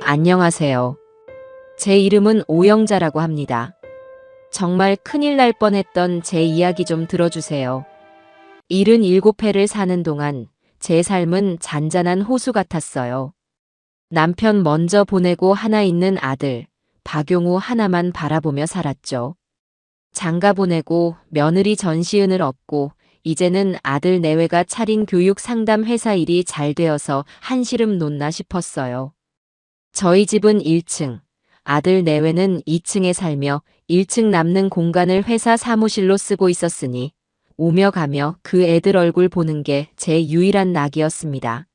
안녕하세요. 제 이름은 오영자라고 합니다. 정말 큰일 날 뻔했던 제 이야기 좀 들어주세요. 77회를 사는 동안 제 삶은 잔잔한 호수 같았어요. 남편 먼저 보내고 하나 있는 아들, 박용우 하나만 바라보며 살았죠. 장가 보내고 며느리 전시은을 얻고 이제는 아들 내외가 차린 교육 상담 회사 일이 잘 되어서 한시름 놓나 싶었어요. 저희 집은 1층, 아들 내외는 2층에 살며 1층 남는 공간을 회사 사무실로 쓰고 있었으니 오며 가며 그 애들 얼굴 보는 게 제 유일한 낙이었습니다.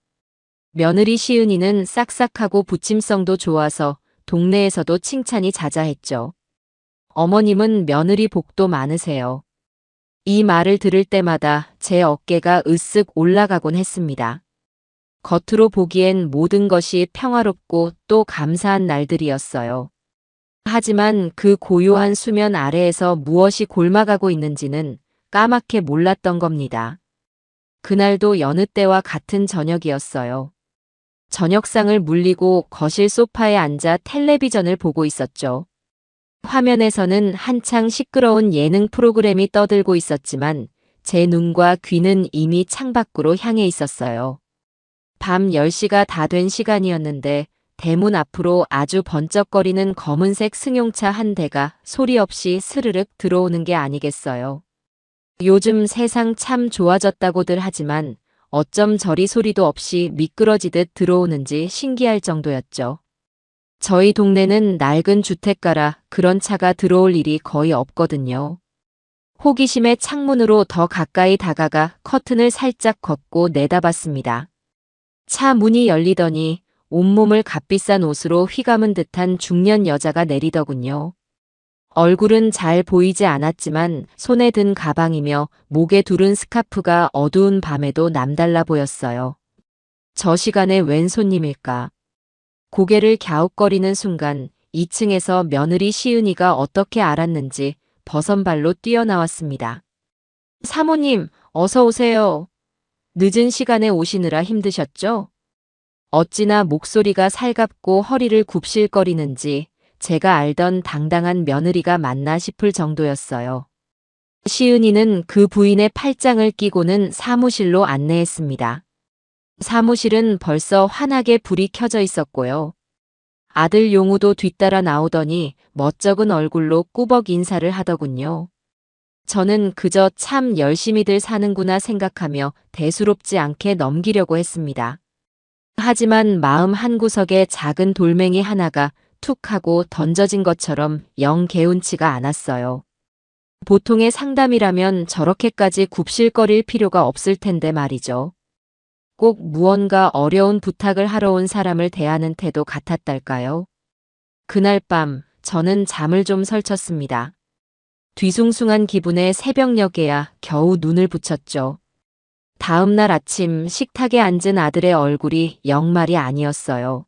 며느리 시은이는 싹싹하고 부침성도 좋아서 동네에서도 칭찬이 자자했죠. 어머님은 며느리 복도 많으세요. 이 말을 들을 때마다 제 어깨가 으쓱 올라가곤 했습니다. 겉으로 보기엔 모든 것이 평화롭고 또 감사한 날들이었어요. 하지만 그 고요한 수면 아래에서 무엇이 골마가고 있는지는 까맣게 몰랐던 겁니다. 그날도 여느 때와 같은 저녁이었어요. 저녁상을 물리고 거실 소파에 앉아 텔레비전을 보고 있었죠. 화면에서는 한창 시끄러운 예능 프로그램이 떠들고 있었지만 제 눈과 귀는 이미 창밖으로 향해 있었어요. 밤 10시가 다 된 시간이었는데 대문 앞으로 아주 번쩍거리는 검은색 승용차 한 대가 소리 없이 스르륵 들어오는 게 아니겠어요. 요즘 세상 참 좋아졌다고들 하지만 어쩜 저리 소리도 없이 미끄러지듯 들어오는지 신기할 정도였죠. 저희 동네는 낡은 주택가라 그런 차가 들어올 일이 거의 없거든요. 호기심에 창문으로 더 가까이 다가가 커튼을 살짝 걷고 내다봤습니다. 차 문이 열리더니 온몸을 값비싼 옷으로 휘감은 듯한 중년 여자가 내리더군요. 얼굴은 잘 보이지 않았지만 손에 든 가방이며 목에 두른 스카프가 어두운 밤에도 남달라 보였어요. 저 시간에 웬 손님일까? 고개를 갸웃거리는 순간 2층에서 며느리 시은이가 어떻게 알았는지 버선발로 뛰어나왔습니다. 사모님, 어서 오세요. 늦은 시간에 오시느라 힘드셨죠? 어찌나 목소리가 살갑고 허리를 굽실거리는지 제가 알던 당당한 며느리가 맞나 싶을 정도였어요. 시은이는 그 부인의 팔짱을 끼고는 사무실로 안내했습니다. 사무실은 벌써 환하게 불이 켜져 있었고요. 아들 용우도 뒤따라 나오더니 멋쩍은 얼굴로 꾸벅 인사를 하더군요. 저는 그저 참 열심히들 사는구나 생각하며 대수롭지 않게 넘기려고 했습니다. 하지만 마음 한구석에 작은 돌멩이 하나가 툭 하고 던져진 것처럼 영 개운치가 않았어요. 보통의 상담이라면 저렇게까지 굽실거릴 필요가 없을 텐데 말이죠. 꼭 무언가 어려운 부탁을 하러 온 사람을 대하는 태도 같았달까요? 그날 밤 저는 잠을 좀 설쳤습니다. 뒤숭숭한 기분에 새벽녘에야 겨우 눈을 붙였죠. 다음 날 아침 식탁에 앉은 아들의 얼굴이 영 말이 아니었어요.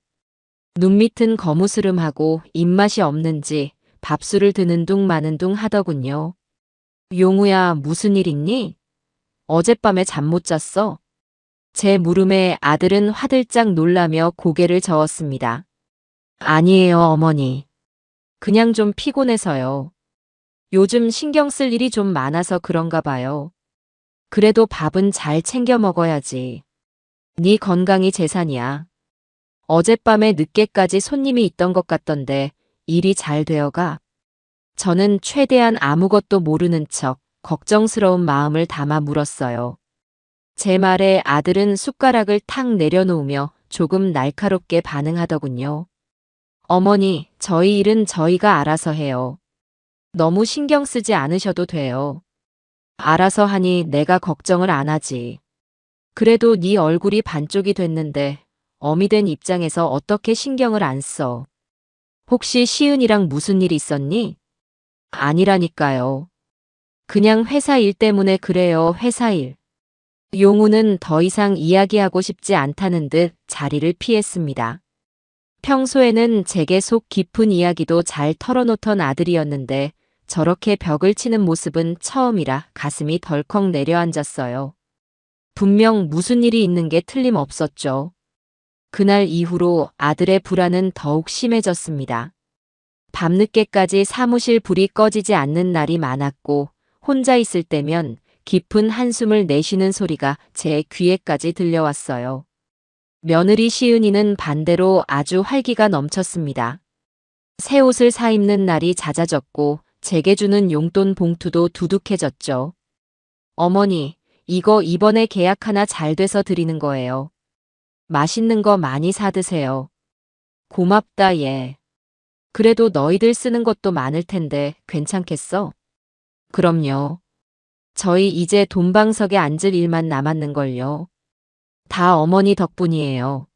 눈밑은 거무스름하고 입맛이 없는지 밥술을 드는 둥 마는 둥 하더군요. 용우야, 무슨 일 있니? 어젯밤에 잠 못 잤어? 제 물음에 아들은 화들짝 놀라며 고개를 저었습니다. 아니에요, 어머니. 그냥 좀 피곤해서요. 요즘 신경 쓸 일이 좀 많아서 그런가 봐요. 그래도 밥은 잘 챙겨 먹어야지. 네 건강이 재산이야. 어젯밤에 늦게까지 손님이 있던 것 같던데 일이 잘 되어가? 저는 최대한 아무것도 모르는 척 걱정스러운 마음을 담아 물었어요. 제 말에 아들은 숟가락을 탁 내려놓으며 조금 날카롭게 반응하더군요. 어머니, 저희 일은 저희가 알아서 해요. 너무 신경 쓰지 않으셔도 돼요. 알아서 하니 내가 걱정을 안 하지. 그래도 네 얼굴이 반쪽이 됐는데 어미 된 입장에서 어떻게 신경을 안 써? 혹시 시은이랑 무슨 일 있었니? 아니라니까요. 그냥 회사 일 때문에 그래요, 회사 일. 용우는 더 이상 이야기하고 싶지 않다는 듯 자리를 피했습니다. 평소에는 제게 속 깊은 이야기도 잘 털어놓던 아들이었는데 저렇게 벽을 치는 모습은 처음이라 가슴이 덜컥 내려앉았어요. 분명 무슨 일이 있는 게 틀림없었죠. 그날 이후로 아들의 불안은 더욱 심해졌습니다. 밤늦게까지 사무실 불이 꺼지지 않는 날이 많았고 혼자 있을 때면 깊은 한숨을 내쉬는 소리가 제 귀에까지 들려왔어요. 며느리 시은이는 반대로 아주 활기가 넘쳤습니다. 새 옷을 사입는 날이 잦아졌고 제게 주는 용돈 봉투도 두둑해졌죠. 어머니, 이거 이번에 계약 하나 잘 돼서 드리는 거예요. 맛있는 거 많이 사드세요. 고맙다 얘. 그래도 너희들 쓰는 것도 많을 텐데 괜찮겠어? 그럼요. 저희 이제 돈방석에 앉을 일만 남았는걸요. 다 어머니 덕분이에요.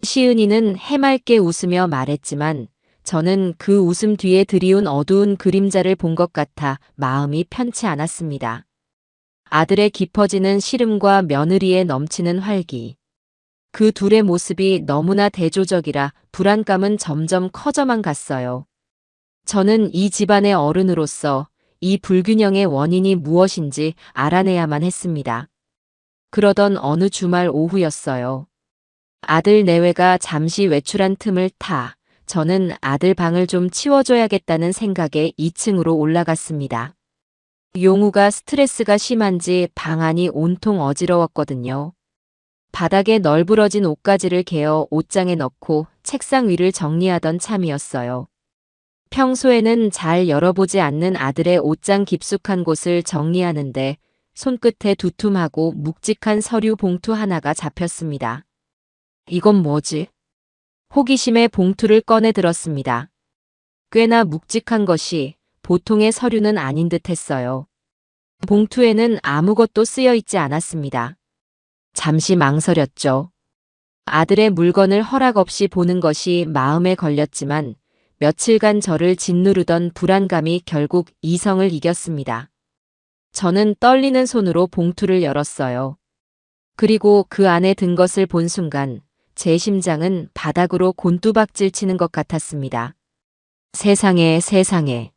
시은이는 해맑게 웃으며 말했지만 저는 그 웃음 뒤에 드리운 어두운 그림자를 본 것 같아 마음이 편치 않았습니다. 아들의 깊어지는 시름과 며느리의 넘치는 활기. 그 둘의 모습이 너무나 대조적이라 불안감은 점점 커져만 갔어요. 저는 이 집안의 어른으로서 이 불균형의 원인이 무엇인지 알아내야만 했습니다. 그러던 어느 주말 오후였어요. 아들 내외가 잠시 외출한 틈을 타 저는 아들 방을 좀 치워줘야겠다는 생각에 2층으로 올라갔습니다. 용우가 스트레스가 심한지 방 안이 온통 어지러웠거든요. 바닥에 널브러진 옷가지를 개어 옷장에 넣고 책상 위를 정리하던 참이었어요. 평소에는 잘 열어보지 않는 아들의 옷장 깊숙한 곳을 정리하는데 손끝에 두툼하고 묵직한 서류 봉투 하나가 잡혔습니다. 이건 뭐지? 호기심에 봉투를 꺼내 들었습니다. 꽤나 묵직한 것이 보통의 서류는 아닌 듯 했어요. 봉투에는 아무것도 쓰여 있지 않았습니다. 잠시 망설였죠. 아들의 물건을 허락 없이 보는 것이 마음에 걸렸지만 며칠간 저를 짓누르던 불안감이 결국 이성을 이겼습니다. 저는 떨리는 손으로 봉투를 열었어요. 그리고 그 안에 든 것을 본 순간 제 심장은 바닥으로 곤두박질 치는 것 같았습니다. 세상에 세상에.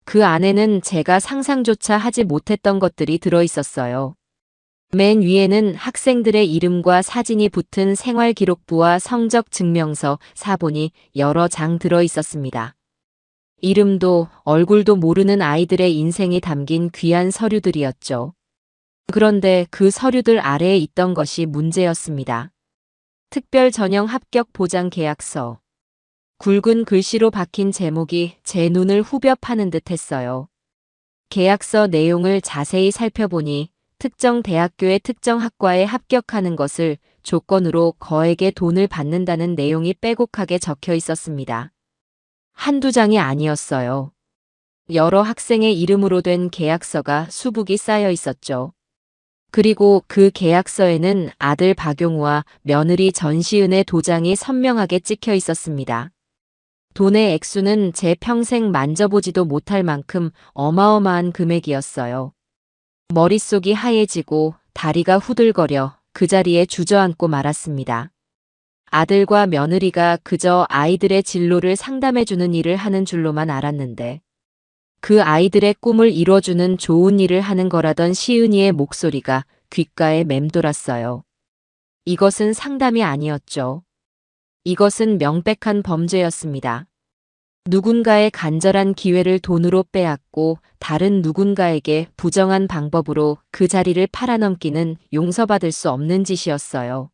그 안에는 제가 상상조차 하지 못했던 것들이 들어 있었어요. 맨 위에는 학생들의 이름과 사진이 붙은 생활기록부와 성적 증명서, 사본이 여러 장 들어 있었습니다. 이름도 얼굴도 모르는 아이들의 인생이 담긴 귀한 서류들이었죠. 그런데 그 서류들 아래에 있던 것이 문제였습니다. 특별 전형 합격 보장 계약서. 굵은 글씨로 박힌 제목이 제 눈을 후벼 파는 듯 했어요. 계약서 내용을 자세히 살펴보니 특정 대학교의 특정 학과에 합격하는 것을 조건으로 거액의 돈을 받는다는 내용이 빼곡하게 적혀 있었습니다. 한두 장이 아니었어요. 여러 학생의 이름으로 된 계약서가 수북이 쌓여 있었죠. 그리고 그 계약서에는 아들 박용우와 며느리 전시은의 도장이 선명하게 찍혀 있었습니다. 돈의 액수는 제 평생 만져보지도 못할 만큼 어마어마한 금액이었어요. 머릿속이 하얘지고 다리가 후들거려 그 자리에 주저앉고 말았습니다. 아들과 며느리가 그저 아이들의 진로를 상담해주는 일을 하는 줄로만 알았는데 그 아이들의 꿈을 이뤄주는 좋은 일을 하는 거라던 시은이의 목소리가 귓가에 맴돌았어요. 이것은 상담이 아니었죠. 이것은 명백한 범죄였습니다. 누군가의 간절한 기회를 돈으로 빼앗고 다른 누군가에게 부정한 방법으로 그 자리를 팔아넘기는 용서받을 수 없는 짓이었어요.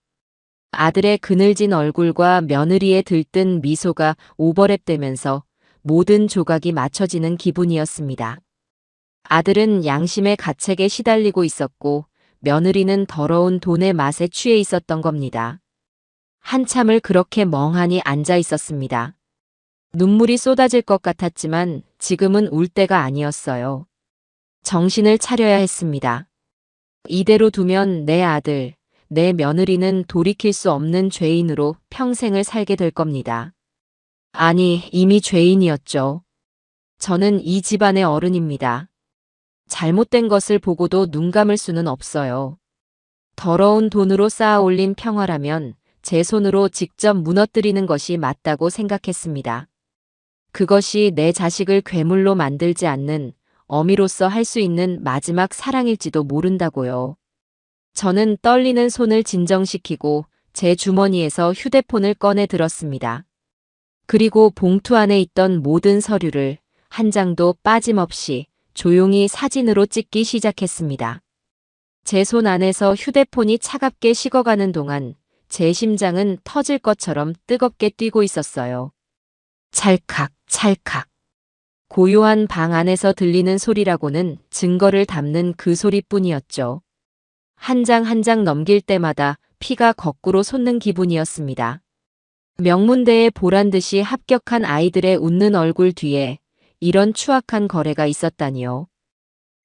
아들의 그늘진 얼굴과 며느리의 들뜬 미소가 오버랩되면서 모든 조각이 맞춰지는 기분이었습니다. 아들은 양심의 가책에 시달리고 있었고 며느리는 더러운 돈의 맛에 취해 있었던 겁니다. 한참을 그렇게 멍하니 앉아 있었습니다. 눈물이 쏟아질 것 같았지만 지금은 울 때가 아니었어요. 정신을 차려야 했습니다. 이대로 두면 내 아들, 내 며느리는 돌이킬 수 없는 죄인으로 평생을 살게 될 겁니다. 아니, 이미 죄인이었죠. 저는 이 집안의 어른입니다. 잘못된 것을 보고도 눈 감을 수는 없어요. 더러운 돈으로 쌓아 올린 평화라면 제 손으로 직접 무너뜨리는 것이 맞다고 생각했습니다. 그것이 내 자식을 괴물로 만들지 않는 어미로서 할 수 있는 마지막 사랑일지도 모른다고요. 저는 떨리는 손을 진정시키고 제 주머니에서 휴대폰을 꺼내 들었습니다. 그리고 봉투 안에 있던 모든 서류를 한 장도 빠짐없이 조용히 사진으로 찍기 시작했습니다. 제 손 안에서 휴대폰이 차갑게 식어가는 동안 제 심장은 터질 것처럼 뜨겁게 뛰고 있었어요. 찰칵, 찰칵. 고요한 방 안에서 들리는 소리라고는 증거를 담는 그 소리뿐이었죠. 한 장 한 장 넘길 때마다 피가 거꾸로 솟는 기분이었습니다. 명문대에 보란듯이 합격한 아이들의 웃는 얼굴 뒤에 이런 추악한 거래가 있었다니요.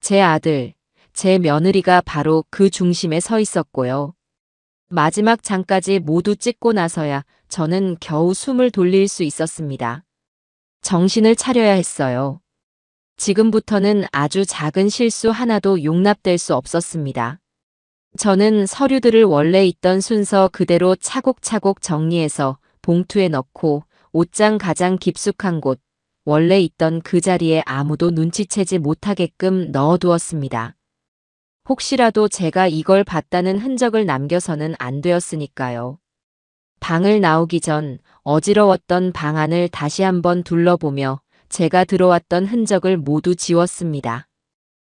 제 아들, 제 며느리가 바로 그 중심에 서 있었고요. 마지막 장까지 모두 찍고 나서야 저는 겨우 숨을 돌릴 수 있었습니다. 정신을 차려야 했어요. 지금부터는 아주 작은 실수 하나도 용납될 수 없었습니다. 저는 서류들을 원래 있던 순서 그대로 차곡차곡 정리해서 봉투에 넣고 옷장 가장 깊숙한 곳, 원래 있던 그 자리에 아무도 눈치채지 못하게끔 넣어두었습니다. 혹시라도 제가 이걸 봤다는 흔적을 남겨서는 안 되었으니까요. 방을 나오기 전 어지러웠던 방 안을 다시 한번 둘러보며 제가 들어왔던 흔적을 모두 지웠습니다.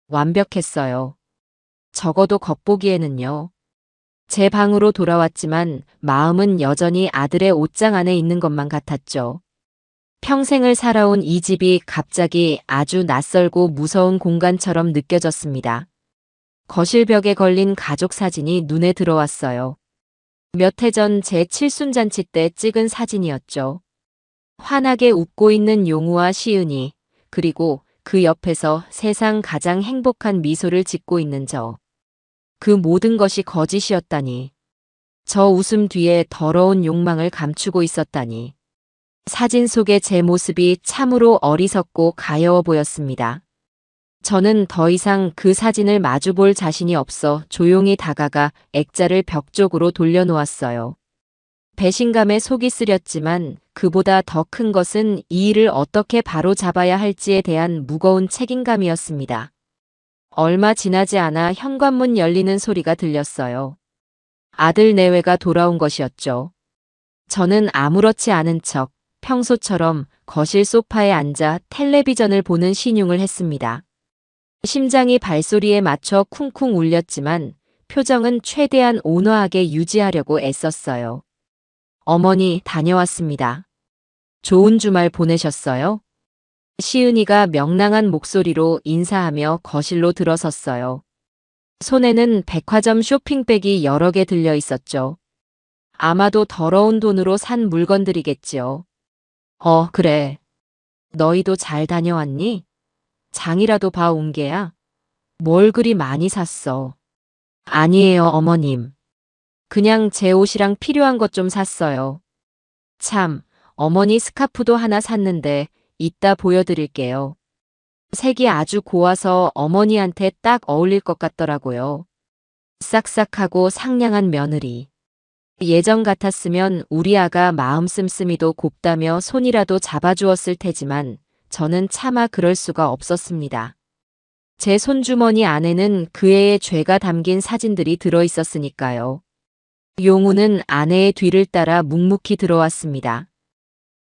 완벽했어요. 적어도 겉보기에는요. 제 방으로 돌아왔지만 마음은 여전히 아들의 옷장 안에 있는 것만 같았죠. 평생을 살아온 이 집이 갑자기 아주 낯설고 무서운 공간처럼 느껴졌습니다. 거실 벽에 걸린 가족 사진이 눈에 들어왔어요. 몇 해 전 제 칠순잔치 때 찍은 사진이었죠. 환하게 웃고 있는 용우와 시은이, 그리고 그 옆에서 세상 가장 행복한 미소를 짓고 있는 저. 그 모든 것이 거짓이었다니. 저 웃음 뒤에 더러운 욕망을 감추고 있었다니. 사진 속의 제 모습이 참으로 어리석고 가여워 보였습니다. 저는 더 이상 그 사진을 마주볼 자신이 없어 조용히 다가가 액자를 벽 쪽으로 돌려놓았어요. 배신감에 속이 쓰렸지만 그보다 더 큰 것은 이 일을 어떻게 바로잡아야 할지에 대한 무거운 책임감이었습니다. 얼마 지나지 않아 현관문 열리는 소리가 들렸어요. 아들 내외가 돌아온 것이었죠. 저는 아무렇지 않은 척 평소처럼 거실 소파에 앉아 텔레비전을 보는 신용을 했습니다. 심장이 발소리에 맞춰 쿵쿵 울렸지만 표정은 최대한 온화하게 유지하려고 애썼어요. 어머니, 다녀왔습니다. 좋은 주말 보내셨어요? 시은이가 명랑한 목소리로 인사하며 거실로 들어섰어요. 손에는 백화점 쇼핑백이 여러 개 들려 있었죠. 아마도 더러운 돈으로 산 물건들이겠지요. 그래. 너희도 잘 다녀왔니? 장이라도 봐 온 게야? 뭘 그리 많이 샀어? 아니에요, 어머님. 그냥 제 옷이랑 필요한 것 좀 샀어요. 참, 어머니 스카프도 하나 샀는데 이따 보여드릴게요. 색이 아주 고와서 어머니한테 딱 어울릴 것 같더라고요. 싹싹하고 상냥한 며느리. 예전 같았으면 우리 아가 마음 씀씀이도 곱다며 손이라도 잡아주었을 테지만 저는 차마 그럴 수가 없었습니다. 제 손주머니 안에는 그 애의 죄가 담긴 사진들이 들어 있었으니까요. 용우는 아내의 뒤를 따라 묵묵히 들어왔습니다.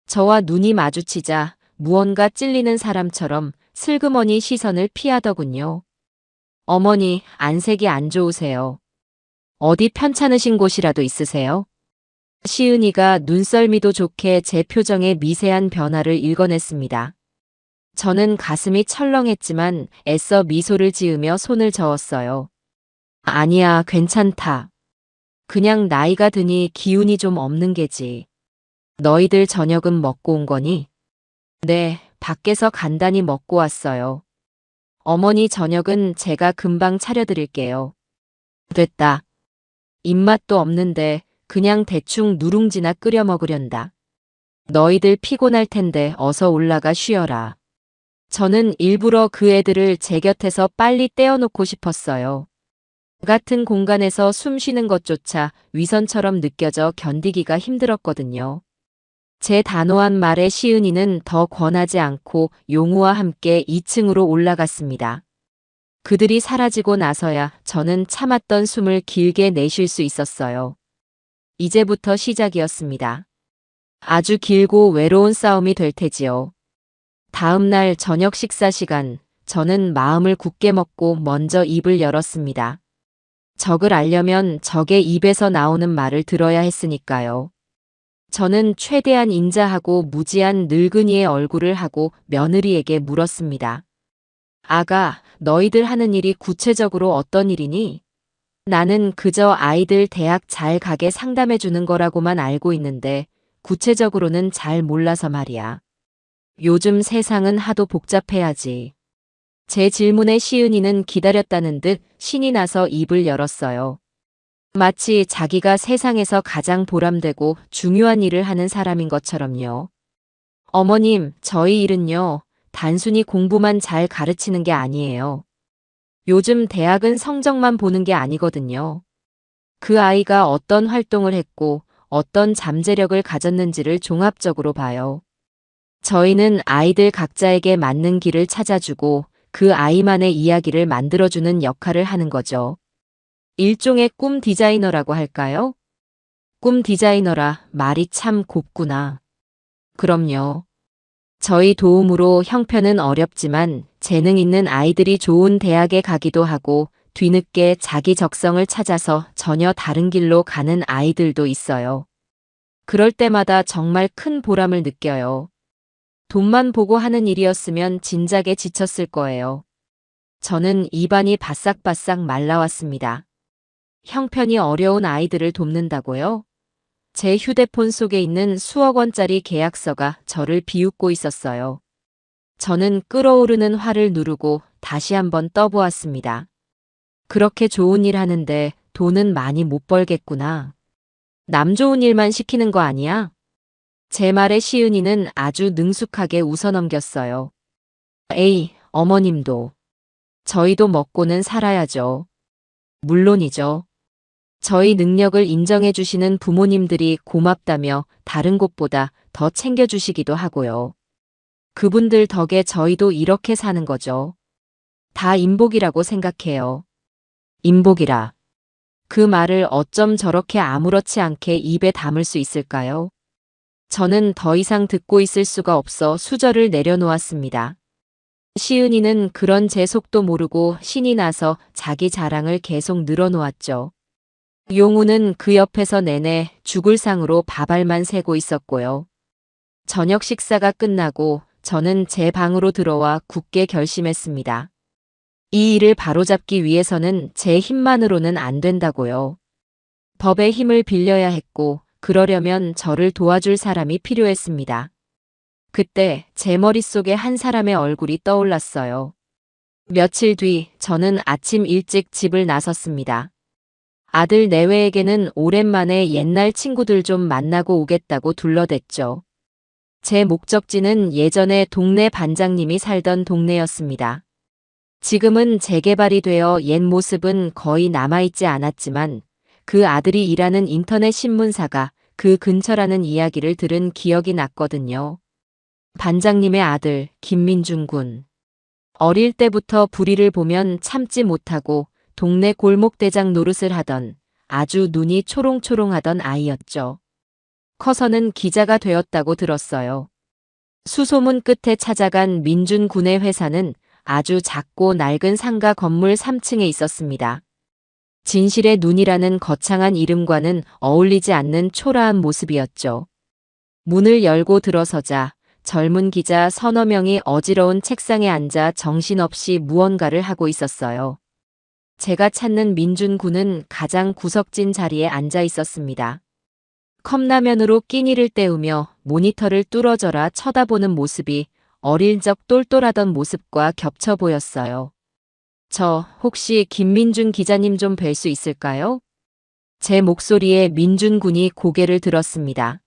저와 눈이 마주치자 무언가 찔리는 사람처럼 슬그머니 시선을 피하더군요. 어머니, 안색이 안 좋으세요. 어디 편찮으신 곳이라도 있으세요? 시은이가 눈썰미도 좋게 제 표정의 미세한 변화를 읽어냈습니다. 저는 가슴이 철렁했지만 애써 미소를 지으며 손을 저었어요. 아니야, 괜찮다. 그냥 나이가 드니 기운이 좀 없는 게지. 너희들 저녁은 먹고 온 거니? 네, 밖에서 간단히 먹고 왔어요. 어머니 저녁은 제가 금방 차려드릴게요. 됐다. 입맛도 없는데 그냥 대충 누룽지나 끓여 먹으련다. 너희들 피곤할 텐데 어서 올라가 쉬어라. 저는 일부러 그 애들을 제 곁에서 빨리 떼어놓고 싶었어요. 같은 공간에서 숨 쉬는 것조차 위선처럼 느껴져 견디기가 힘들었거든요. 제 단호한 말에 시은이는 더 권하지 않고 용우와 함께 2층으로 올라갔습니다. 그들이 사라지고 나서야 저는 참았던 숨을 길게 내쉴 수 있었어요. 이제부터 시작이었습니다. 아주 길고 외로운 싸움이 될 테지요. 다음 날 저녁 식사 시간, 저는 마음을 굳게 먹고 먼저 입을 열었습니다. 적을 알려면 적의 입에서 나오는 말을 들어야 했으니까요. 저는 최대한 인자하고 무지한 늙은이의 얼굴을 하고 며느리에게 물었습니다. 아가, 너희들 하는 일이 구체적으로 어떤 일이니? 나는 그저 아이들 대학 잘 가게 상담해 주는 거라고만 알고 있는데 구체적으로는 잘 몰라서 말이야. 요즘 세상은 하도 복잡해야지. 제 질문에 시은이는 기다렸다는 듯 신이 나서 입을 열었어요. 마치 자기가 세상에서 가장 보람되고 중요한 일을 하는 사람인 것처럼요. 어머님, 저희 일은요, 단순히 공부만 잘 가르치는 게 아니에요. 요즘 대학은 성적만 보는 게 아니거든요. 그 아이가 어떤 활동을 했고 어떤 잠재력을 가졌는지를 종합적으로 봐요. 저희는 아이들 각자에게 맞는 길을 찾아주고 그 아이만의 이야기를 만들어주는 역할을 하는 거죠. 일종의 꿈 디자이너라고 할까요? 꿈 디자이너라 말이 참 곱구나. 그럼요. 저희 도움으로 형편은 어렵지만 재능 있는 아이들이 좋은 대학에 가기도 하고 뒤늦게 자기 적성을 찾아서 전혀 다른 길로 가는 아이들도 있어요. 그럴 때마다 정말 큰 보람을 느껴요. 돈만 보고 하는 일이었으면 진작에 지쳤을 거예요. 저는 입안이 바싹바싹 말라왔습니다. 형편이 어려운 아이들을 돕는다고요? 제 휴대폰 속에 있는 수억 원짜리 계약서가 저를 비웃고 있었어요. 저는 끓어오르는 화를 누르고 다시 한번 떠보았습니다. 그렇게 좋은 일 하는데 돈은 많이 못 벌겠구나. 남 좋은 일만 시키는 거 아니야? 제 말에 시은이는 아주 능숙하게 웃어넘겼어요. 에이, 어머님도. 저희도 먹고는 살아야죠. 물론이죠. 저희 능력을 인정해 주시는 부모님들이 고맙다며 다른 곳보다 더 챙겨주시기도 하고요. 그분들 덕에 저희도 이렇게 사는 거죠. 다 인복이라고 생각해요. 인복이라. 그 말을 어쩜 저렇게 아무렇지 않게 입에 담을 수 있을까요? 저는 더 이상 듣고 있을 수가 없어 수저를 내려놓았습니다. 시은이는 그런 제 속도 모르고 신이 나서 자기 자랑을 계속 늘어놓았죠. 용우는 그 옆에서 내내 죽을 상으로 밥알만 새고 있었고요. 저녁 식사가 끝나고 저는 제 방으로 들어와 굳게 결심했습니다. 이 일을 바로잡기 위해서는 제 힘만으로는 안 된다고요. 법의 힘을 빌려야 했고 그러려면 저를 도와줄 사람이 필요했습니다. 그때 제 머릿속에 한 사람의 얼굴이 떠올랐어요. 며칠 뒤 저는 아침 일찍 집을 나섰습니다. 아들 내외에게는 오랜만에 옛날 친구들 좀 만나고 오겠다고 둘러댔죠. 제 목적지는 예전에 동네 반장님이 살던 동네였습니다. 지금은 재개발이 되어 옛 모습은 거의 남아있지 않았지만 그 아들이 일하는 인터넷 신문사가 그 근처라는 이야기를 들은 기억이 났거든요. 반장님의 아들 김민준 군. 어릴 때부터 불의를 보면 참지 못하고 동네 골목대장 노릇을 하던 아주 눈이 초롱초롱하던 아이였죠. 커서는 기자가 되었다고 들었어요. 수소문 끝에 찾아간 민준 군의 회사는 아주 작고 낡은 상가 건물 3층에 있었습니다. 진실의 눈이라는 거창한 이름과는 어울리지 않는 초라한 모습이었죠. 문을 열고 들어서자 젊은 기자 서너 명이 어지러운 책상에 앉아 정신없이 무언가를 하고 있었어요. 제가 찾는 민준 군은 가장 구석진 자리에 앉아 있었습니다. 컵라면으로 끼니를 때우며 모니터를 뚫어져라 쳐다보는 모습이 어릴 적 똘똘하던 모습과 겹쳐 보였어요. 저 혹시 김민준 기자님 좀 뵐 수 있을까요? 제 목소리에 민준 군이 고개를 들었습니다.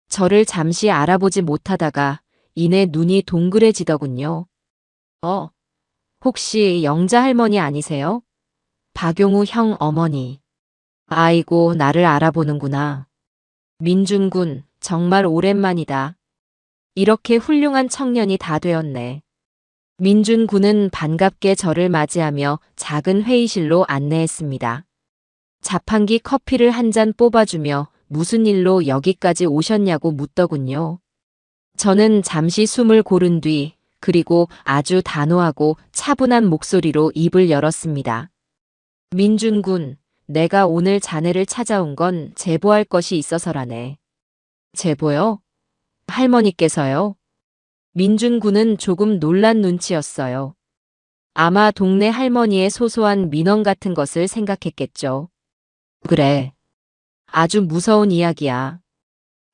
저를 잠시 알아보지 못하다가 이내 눈이 동그래지더군요. 혹시 영자 할머니 아니세요? 박용우 형 어머니. 아이고, 나를 알아보는구나. 민준 군, 정말 오랜만이다. 이렇게 훌륭한 청년이 다 되었네. 민준 군은 반갑게 저를 맞이하며 작은 회의실로 안내했습니다. 자판기 커피를 한 잔 뽑아주며 무슨 일로 여기까지 오셨냐고 묻더군요. 저는 잠시 숨을 고른 뒤 그리고 아주 단호하고 차분한 목소리로 입을 열었습니다. 민준 군, 내가 오늘 자네를 찾아온 건 제보할 것이 있어서라네. 제보요? 할머니께서요? 민준 군은 조금 놀란 눈치였어요. 아마 동네 할머니의 소소한 민원 같은 것을 생각했겠죠. 그래. 아주 무서운 이야기야.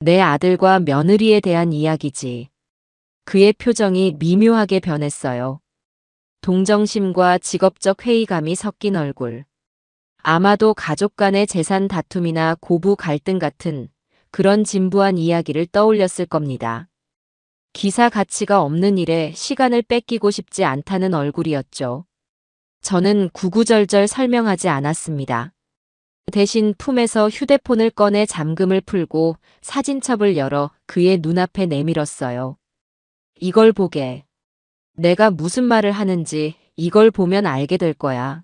내 아들과 며느리에 대한 이야기지. 그의 표정이 미묘하게 변했어요. 동정심과 직업적 회의감이 섞인 얼굴. 아마도 가족 간의 재산 다툼이나 고부 갈등 같은 그런 진부한 이야기를 떠올렸을 겁니다. 기사 가치가 없는 일에 시간을 뺏기고 싶지 않다는 얼굴이었죠. 저는 구구절절 설명하지 않았습니다. 대신 품에서 휴대폰을 꺼내 잠금을 풀고 사진첩을 열어 그의 눈앞에 내밀었어요. 이걸 보게. 내가 무슨 말을 하는지 이걸 보면 알게 될 거야.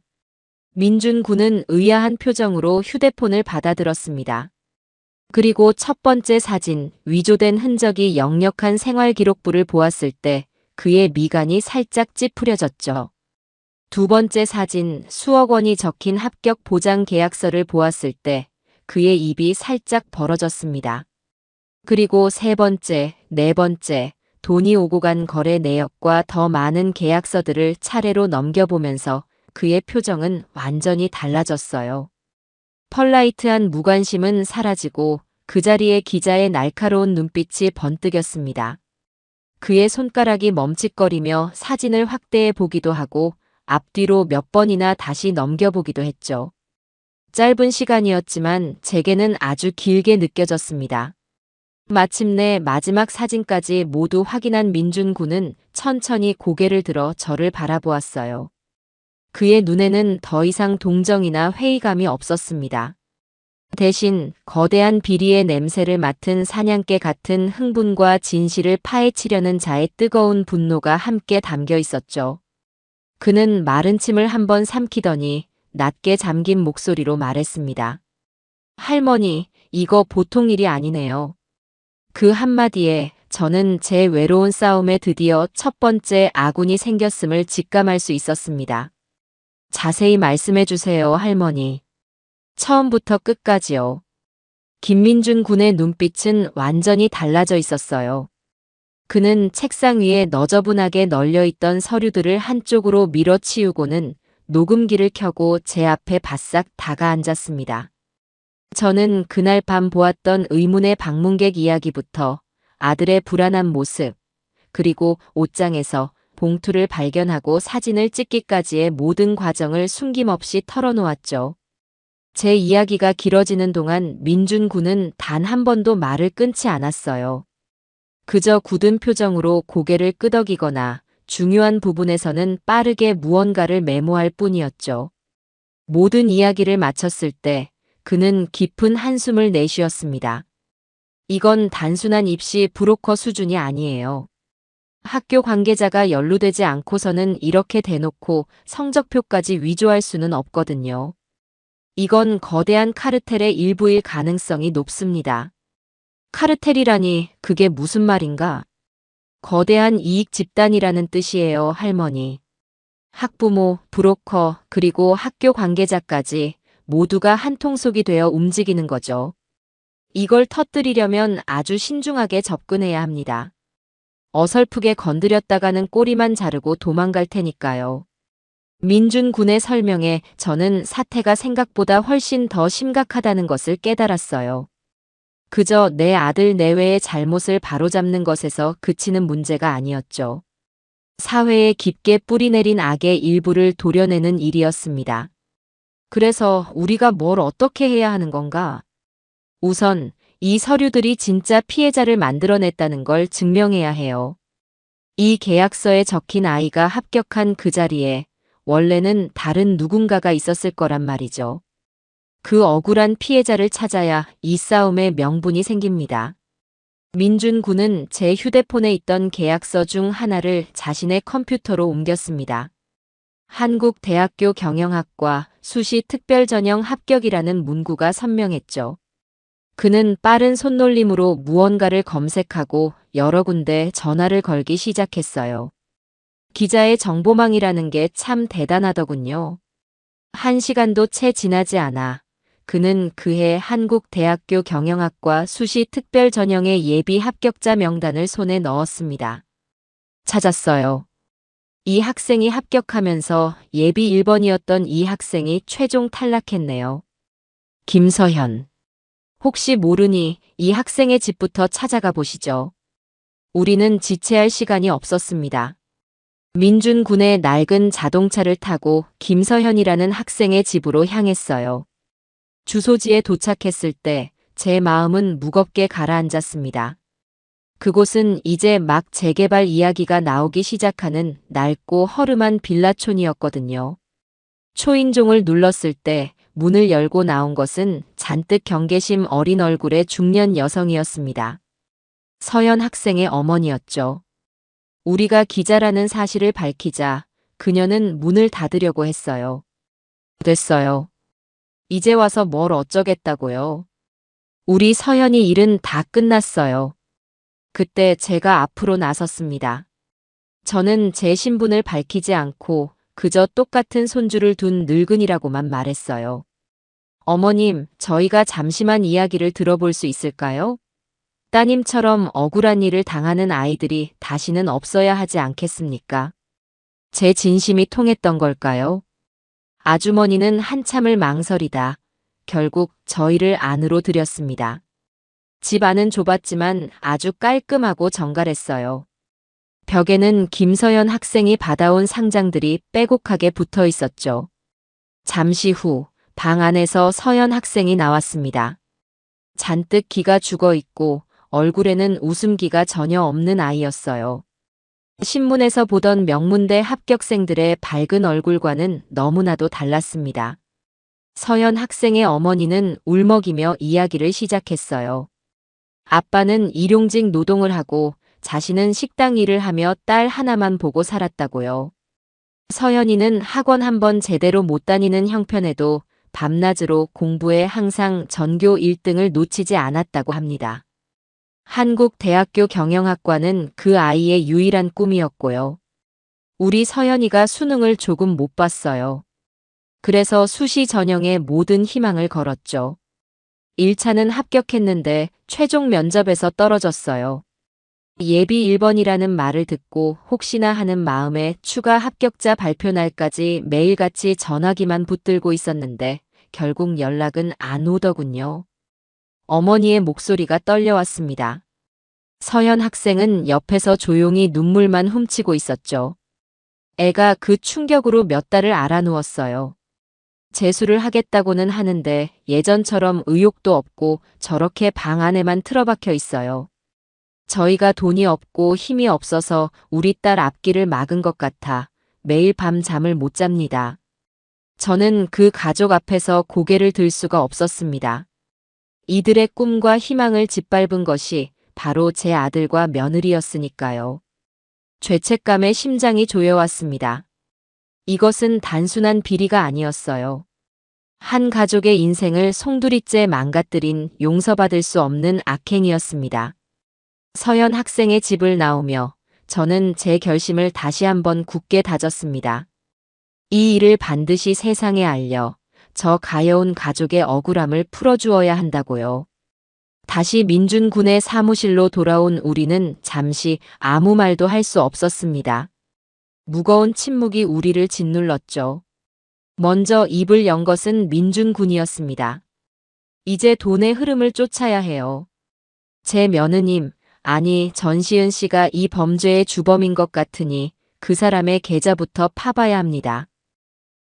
민준 군은 의아한 표정으로 휴대폰을 받아들었습니다. 그리고 첫 번째 사진, 위조된 흔적이 역력한 생활기록부를 보았을 때 그의 미간이 살짝 찌푸려졌죠. 두 번째 사진, 수억 원이 적힌 합격 보장 계약서를 보았을 때 그의 입이 살짝 벌어졌습니다. 그리고 세 번째, 네 번째, 돈이 오고 간 거래 내역과 더 많은 계약서들을 차례로 넘겨보면서 그의 표정은 완전히 달라졌어요. 펄라이트한 무관심은 사라지고 그 자리에 기자의 날카로운 눈빛이 번뜩였습니다. 그의 손가락이 멈칫거리며 사진을 확대해 보기도 하고 앞뒤로 몇 번이나 다시 넘겨보기도 했죠. 짧은 시간이었지만 제게는 아주 길게 느껴졌습니다. 마침내 마지막 사진까지 모두 확인한 민준 군은 천천히 고개를 들어 저를 바라보았어요. 그의 눈에는 더 이상 동정이나 회의감이 없었습니다. 대신 거대한 비리의 냄새를 맡은 사냥개 같은 흥분과 진실을 파헤치려는 자의 뜨거운 분노가 함께 담겨 있었죠. 그는 마른 침을 한번 삼키더니 낮게 잠긴 목소리로 말했습니다. 할머니, 이거 보통 일이 아니네요. 그 한마디에 저는 제 외로운 싸움에 드디어 첫 번째 아군이 생겼음을 직감할 수 있었습니다. 자세히 말씀해 주세요, 할머니. 처음부터 끝까지요. 김민준 군의 눈빛은 완전히 달라져 있었어요. 그는 책상 위에 너저분하게 널려있던 서류들을 한쪽으로 밀어치우고는 녹음기를 켜고 제 앞에 바싹 다가앉았습니다. 저는 그날 밤 보았던 의문의 방문객 이야기부터 아들의 불안한 모습, 그리고 옷장에서 봉투를 발견하고 사진을 찍기까지의 모든 과정을 숨김없이 털어놓았죠. 제 이야기가 길어지는 동안 민준 군은 단 한 번도 말을 끊지 않았어요. 그저 굳은 표정으로 고개를 끄덕이거나 중요한 부분에서는 빠르게 무언가를 메모할 뿐이었죠. 모든 이야기를 마쳤을 때 그는 깊은 한숨을 내쉬었습니다. 이건 단순한 입시 브로커 수준이 아니에요. 학교 관계자가 연루되지 않고서는 이렇게 대놓고 성적표까지 위조할 수는 없거든요. 이건 거대한 카르텔의 일부일 가능성이 높습니다. 카르텔이라니 그게 무슨 말인가? 거대한 이익 집단이라는 뜻이에요, 할머니. 학부모, 브로커, 그리고 학교 관계자까지 모두가 한 통속이 되어 움직이는 거죠. 이걸 터뜨리려면 아주 신중하게 접근해야 합니다. 어설프게 건드렸다가는 꼬리만 자르고 도망갈 테니까요. 민준 군의 설명에 저는 사태가 생각보다 훨씬 더 심각하다는 것을 깨달았어요. 그저 내 아들 내외의 잘못을 바로잡는 것에서 그치는 문제가 아니었죠. 사회에 깊게 뿌리내린 악의 일부를 도려내는 일이었습니다. 그래서 우리가 뭘 어떻게 해야 하는 건가? 우선 이 서류들이 진짜 피해자를 만들어냈다는 걸 증명해야 해요. 이 계약서에 적힌 아이가 합격한 그 자리에 원래는 다른 누군가가 있었을 거란 말이죠. 그 억울한 피해자를 찾아야 이 싸움의 명분이 생깁니다. 민준 군은 제 휴대폰에 있던 계약서 중 하나를 자신의 컴퓨터로 옮겼습니다. 한국대학교 경영학과 수시 특별전형 합격이라는 문구가 선명했죠. 그는 빠른 손놀림으로 무언가를 검색하고 여러 군데 전화를 걸기 시작했어요. 기자의 정보망이라는 게 참 대단하더군요. 1시간도 채 지나지 않아 그는 그해 한국대학교 경영학과 수시 특별 전형의 예비 합격자 명단을 손에 넣었습니다. 찾았어요. 이 학생이 합격하면서 예비 1번이었던 이 학생이 최종 탈락했네요. 김서현. 혹시 모르니 이 학생의 집부터 찾아가 보시죠. 우리는 지체할 시간이 없었습니다. 민준 군의 낡은 자동차를 타고 김서현이라는 학생의 집으로 향했어요. 주소지에 도착했을 때 제 마음은 무겁게 가라앉았습니다. 그곳은 이제 막 재개발 이야기가 나오기 시작하는 낡고 허름한 빌라촌이었거든요. 초인종을 눌렀을 때 문을 열고 나온 것은 잔뜩 경계심 어린 얼굴의 중년 여성이었습니다. 서연 학생의 어머니였죠. 우리가 기자라는 사실을 밝히자 그녀는 문을 닫으려고 했어요. 됐어요. 이제 와서 뭘 어쩌겠다고요. 우리 서연이 일은 다 끝났어요. 그때 제가 앞으로 나섰습니다. 저는 제 신분을 밝히지 않고 그저 똑같은 손주를 둔 늙은이라고만 말했어요. 어머님, 저희가 잠시만 이야기를 들어볼 수 있을까요? 따님처럼 억울한 일을 당하는 아이들이 다시는 없어야 하지 않겠습니까? 제 진심이 통했던 걸까요? 아주머니는 한참을 망설이다 결국 저희를 안으로 들였습니다. 집 안은 좁았지만 아주 깔끔하고 정갈했어요. 벽에는 김서연 학생이 받아온 상장들이 빼곡하게 붙어 있었죠. 잠시 후 방 안에서 서연 학생이 나왔습니다. 잔뜩 기가 죽어 있고 얼굴에는 웃음기가 전혀 없는 아이였어요. 신문에서 보던 명문대 합격생들의 밝은 얼굴과는 너무나도 달랐습니다. 서연 학생의 어머니는 울먹이며 이야기를 시작했어요. 아빠는 일용직 노동을 하고 자신은 식당 일을 하며 딸 하나만 보고 살았다고요. 서연이는 학원 한 번 제대로 못 다니는 형편에도 밤낮으로 공부에 항상 전교 1등을 놓치지 않았다고 합니다. 한국대학교 경영학과는 그 아이의 유일한 꿈이었고요. 우리 서연이가 수능을 조금 못 봤어요. 그래서 수시 전형에 모든 희망을 걸었죠. 1차는 합격했는데 최종 면접에서 떨어졌어요. 예비 1번이라는 말을 듣고 혹시나 하는 마음에 추가 합격자 발표 날까지 매일같이 전화기만 붙들고 있었는데 결국 연락은 안 오더군요. 어머니의 목소리가 떨려왔습니다. 서연 학생은 옆에서 조용히 눈물만 훔치고 있었죠. 애가 그 충격으로 몇 달을 알아누웠어요. 재수를 하겠다고는 하는데 예전처럼 의욕도 없고 저렇게 방 안에만 틀어박혀 있어요. 저희가 돈이 없고 힘이 없어서 우리 딸 앞길을 막은 것 같아 매일 밤 잠을 못 잡니다. 저는 그 가족 앞에서 고개를 들 수가 없었습니다. 이들의 꿈과 희망을 짓밟은 것이 바로 제 아들과 며느리였으니까요. 죄책감에 심장이 조여왔습니다. 이것은 단순한 비리가 아니었어요. 한 가족의 인생을 송두리째 망가뜨린 용서받을 수 없는 악행이었습니다. 서연 학생의 집을 나오며 저는 제 결심을 다시 한번 굳게 다졌습니다. 이 일을 반드시 세상에 알려 저 가여운 가족의 억울함을 풀어주어야 한다고요. 다시 민준 군의 사무실로 돌아온 우리는 잠시 아무 말도 할 수 없었습니다. 무거운 침묵이 우리를 짓눌렀죠. 먼저 입을 연 것은 민준 군이었습니다. 이제 돈의 흐름을 쫓아야 해요. 제 며느님, 아니 전시은 씨가 이 범죄의 주범인 것 같으니 그 사람의 계좌부터 파봐야 합니다.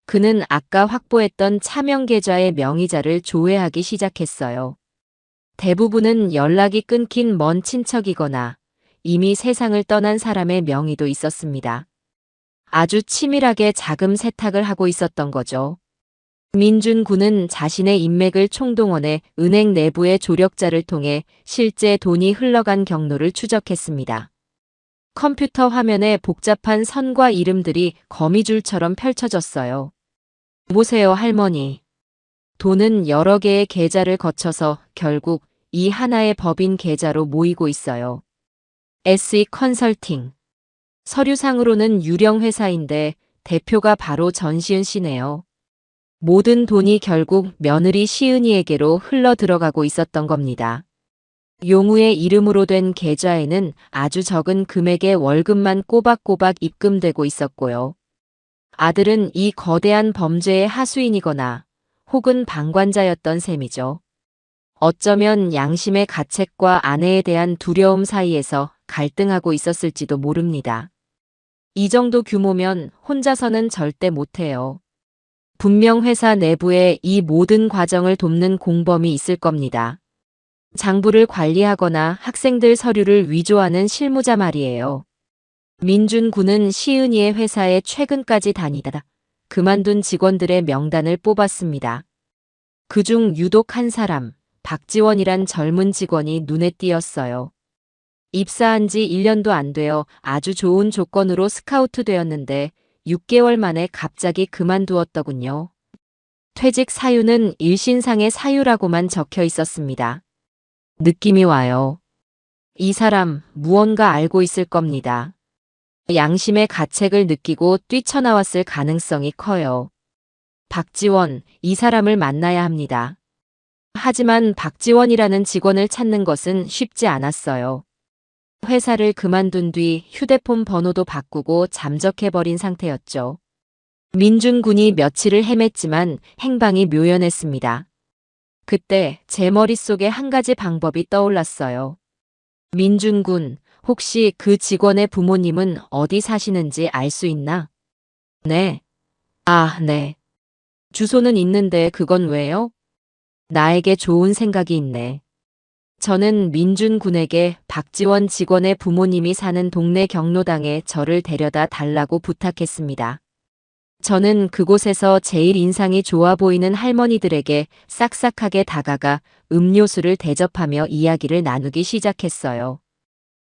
그는 아까 확보했던 차명 계좌의 명의자를 조회하기 시작했어요. 대부분은 연락이 끊긴 먼 친척이거나 이미 세상을 떠난 사람의 명의도 있었습니다. 아주 치밀하게 자금 세탁을 하고 있었던 거죠. 민준 군은 자신의 인맥을 총동원해 은행 내부의 조력자를 통해 실제 돈이 흘러간 경로를 추적했습니다. 컴퓨터 화면에 복잡한 선과 이름들이 거미줄처럼 펼쳐졌어요. 보세요, 할머니. 돈은 여러 개의 계좌를 거쳐서 결국 이 하나의 법인 계좌로 모이고 있어요. SE 컨설팅. 서류상으로는 유령 회사인데 대표가 바로 전시은 씨네요. 모든 돈이 결국 며느리 시은이에게로 흘러 들어가고 있었던 겁니다. 용우의 이름으로 된 계좌에는 아주 적은 금액의 월급만 꼬박꼬박 입금되고 있었고요. 아들은 이 거대한 범죄의 하수인이거나 혹은 방관자였던 셈이죠. 어쩌면 양심의 가책과 아내에 대한 두려움 사이에서 갈등하고 있었을지도 모릅니다. 이 정도 규모면 혼자서는 절대 못해요. 분명 회사 내부에 이 모든 과정을 돕는 공범이 있을 겁니다. 장부를 관리하거나 학생들 서류를 위조하는 실무자 말이에요. 민준 군은 시은이의 회사에 최근까지 다니다 그만둔 직원들의 명단을 뽑았습니다. 그중 유독 한 사람, 박지원이란 젊은 직원이 눈에 띄었어요. 입사한 지 1년도 안 되어 아주 좋은 조건으로 스카우트 되었는데 6개월 만에 갑자기 그만두었더군요. 퇴직 사유는 일신상의 사유라고만 적혀 있었습니다. 느낌이 와요. 이 사람 무언가 알고 있을 겁니다. 양심의 가책을 느끼고 뛰쳐나왔을 가능성이 커요. 박지원, 이 사람을 만나야 합니다. 하지만 박지원이라는 직원을 찾는 것은 쉽지 않았어요. 회사를 그만둔 뒤 휴대폰 번호도 바꾸고 잠적해버린 상태였죠. 민준 군이 며칠을 헤맸지만 행방이 묘연했습니다. 그때 제 머릿속에 한 가지 방법이 떠올랐어요. 민준 군, 혹시 그 직원의 부모님은 어디 사시는지 알 수 있나? 네. 아, 네. 주소는 있는데 그건 왜요? 나에게 좋은 생각이 있네. 저는 민준 군에게 박지원 직원의 부모님이 사는 동네 경로당에 저를 데려다 달라고 부탁했습니다. 저는 그곳에서 제일 인상이 좋아 보이는 할머니들에게 싹싹하게 다가가 음료수를 대접하며 이야기를 나누기 시작했어요.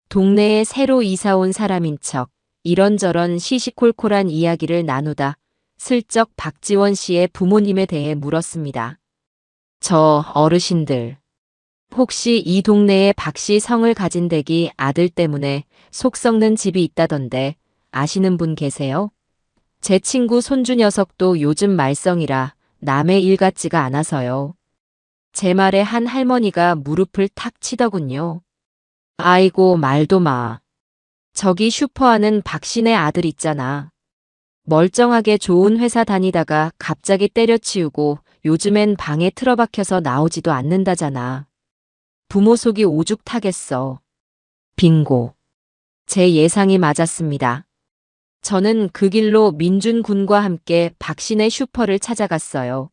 동네에 새로 이사 온 사람인 척 이런저런 시시콜콜한 이야기를 나누다 슬쩍 박지원 씨의 부모님에 대해 물었습니다. 저 어르신들, 혹시 이 동네에 박씨 성을 가진 댁이 아들 때문에 속 썩는 집이 있다던데 아시는 분 계세요? 제 친구 손주 녀석도 요즘 말썽이라 남의 일 같지가 않아서요. 제 말에 한 할머니가 무릎을 탁 치더군요. 아이고 말도 마. 저기 슈퍼하는 박씨네 아들 있잖아. 멀쩡하게 좋은 회사 다니다가 갑자기 때려치우고 요즘엔 방에 틀어박혀서 나오지도 않는다잖아. 부모 속이 오죽 타겠어. 빙고. 제 예상이 맞았습니다. 저는 그 길로 민준 군과 함께 박씨네 슈퍼를 찾아갔어요.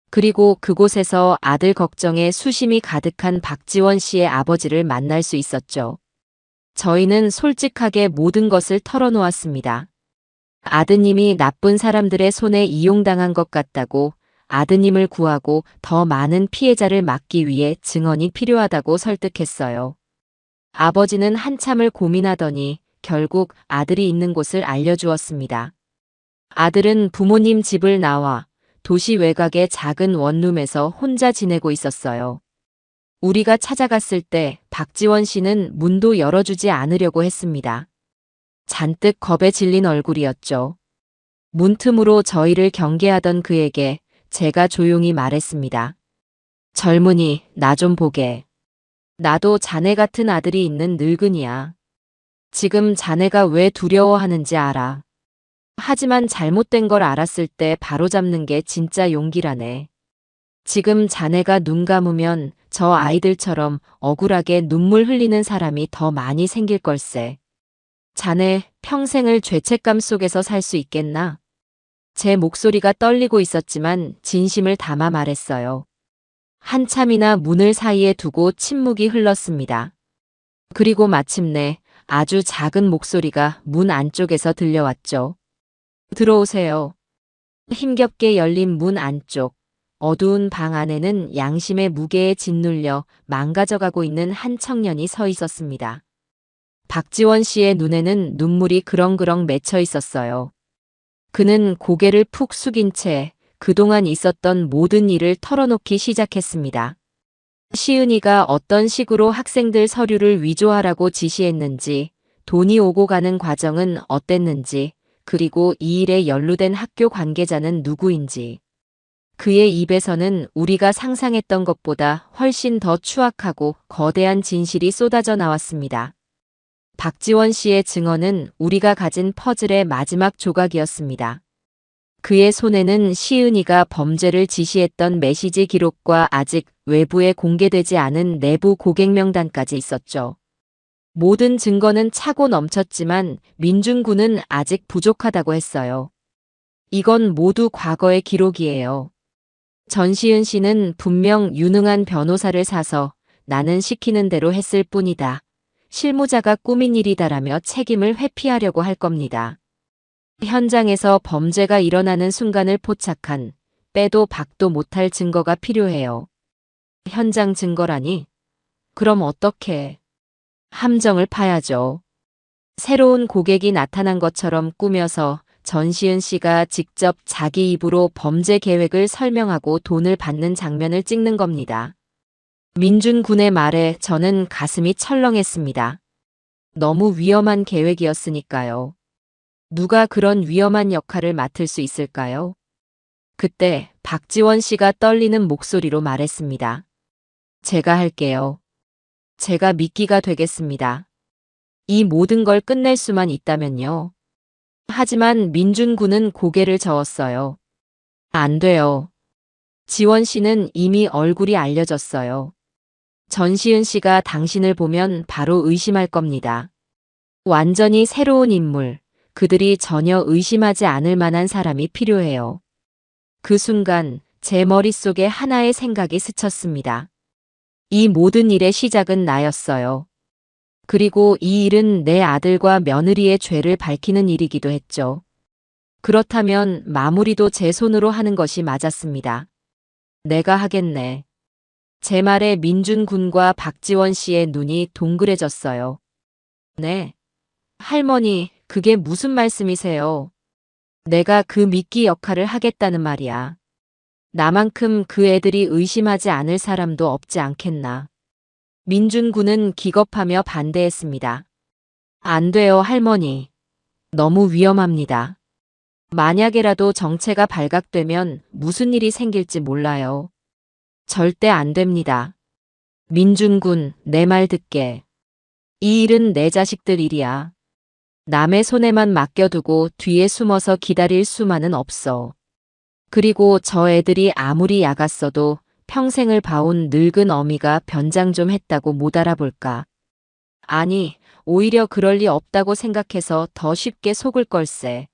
그리고 그곳에서 아들 걱정에 수심이 가득한 박지원 씨의 아버지를 만날 수 있었죠. 저희는 솔직하게 모든 것을 털어놓았습니다. 아드님이 나쁜 사람들의 손에 이용당한 것 같다고, 아드님을 구하고 더 많은 피해자를 막기 위해 증언이 필요하다고 설득했어요. 아버지는 한참을 고민하더니 결국 아들이 있는 곳을 알려주었습니다. 아들은 부모님 집을 나와 도시 외곽의 작은 원룸에서 혼자 지내고 있었어요. 우리가 찾아갔을 때 박지원 씨는 문도 열어주지 않으려고 했습니다. 잔뜩 겁에 질린 얼굴이었죠. 문틈으로 저희를 경계하던 그에게 제가 조용히 말했습니다. 젊은이, 나 좀 보게. 나도 자네 같은 아들이 있는 늙은이야. 지금 자네가 왜 두려워하는지 알아. 하지만 잘못된 걸 알았을 때 바로잡는 게 진짜 용기라네. 지금 자네가 눈 감으면 저 아이들처럼 억울하게 눈물 흘리는 사람이 더 많이 생길 걸세. 자네 평생을 죄책감 속에서 살 수 있겠나? 제 목소리가 떨리고 있었지만 진심을 담아 말했어요. 한참이나 문을 사이에 두고 침묵이 흘렀습니다. 그리고 마침내 아주 작은 목소리가 문 안쪽에서 들려왔죠. 들어오세요. 힘겹게 열린 문 안쪽. 어두운 방 안에는 양심의 무게에 짓눌려 망가져가고 있는 한 청년이 서 있었습니다. 박지원 씨의 눈에는 눈물이 그렁그렁 맺혀 있었어요. 그는 고개를 푹 숙인 채 그동안 있었던 모든 일을 털어놓기 시작했습니다. 시은이가 어떤 식으로 학생들 서류를 위조하라고 지시했는지, 돈이 오고 가는 과정은 어땠는지, 그리고 이 일에 연루된 학교 관계자는 누구인지. 그의 입에서는 우리가 상상했던 것보다 훨씬 더 추악하고 거대한 진실이 쏟아져 나왔습니다. 박지원 씨의 증언은 우리가 가진 퍼즐의 마지막 조각이었습니다. 그의 손에는 시은이가 범죄를 지시했던 메시지 기록과 아직 외부에 공개되지 않은 내부 고객 명단까지 있었죠. 모든 증거는 차고 넘쳤지만 민준군은 아직 부족하다고 했어요. 이건 모두 과거의 기록이에요. 전시은 씨는 분명 유능한 변호사를 사서 나는 시키는 대로 했을 뿐이다. 실무자가 꾸민 일이다라며 책임을 회피하려고 할 겁니다. 현장에서 범죄가 일어나는 순간을 포착한 빼도 박도 못할 증거가 필요해요. 현장 증거라니? 그럼 어떻게? 함정을 파야죠. 새로운 고객이 나타난 것처럼 꾸며서 전시은 씨가 직접 자기 입으로 범죄 계획을 설명하고 돈을 받는 장면을 찍는 겁니다. 민준 군의 말에 저는 가슴이 철렁했습니다. 너무 위험한 계획이었으니까요. 누가 그런 위험한 역할을 맡을 수 있을까요? 그때 박지원 씨가 떨리는 목소리로 말했습니다. 제가 할게요. 제가 미끼가 되겠습니다. 이 모든 걸 끝낼 수만 있다면요. 하지만 민준 군은 고개를 저었어요. 안 돼요. 지원 씨는 이미 얼굴이 알려졌어요. 전시은 씨가 당신을 보면 바로 의심할 겁니다. 완전히 새로운 인물, 그들이 전혀 의심하지 않을 만한 사람이 필요해요. 그 순간 제 머릿속에 하나의 생각이 스쳤습니다. 이 모든 일의 시작은 나였어요. 그리고 이 일은 내 아들과 며느리의 죄를 밝히는 일이기도 했죠. 그렇다면 마무리도 제 손으로 하는 것이 맞았습니다. 내가 하겠네. 제 말에 민준 군과 박지원 씨의 눈이 동그래졌어요. 네. 할머니, 그게 무슨 말씀이세요? 내가 그 미끼 역할을 하겠다는 말이야. 나만큼 그 애들이 의심하지 않을 사람도 없지 않겠나. 민준 군은 기겁하며 반대했습니다. 안 돼요, 할머니. 너무 위험합니다. 만약에라도 정체가 발각되면 무슨 일이 생길지 몰라요. 절대 안 됩니다. 민준 군, 내 말 듣게. 이 일은 내 자식들 일이야. 남의 손에만 맡겨두고 뒤에 숨어서 기다릴 수만은 없어. 그리고 저 애들이 아무리 야갔어도 평생을 봐온 늙은 어미가 변장 좀 했다고 못 알아볼까. 아니, 오히려 그럴 리 없다고 생각해서 더 쉽게 속을 걸세.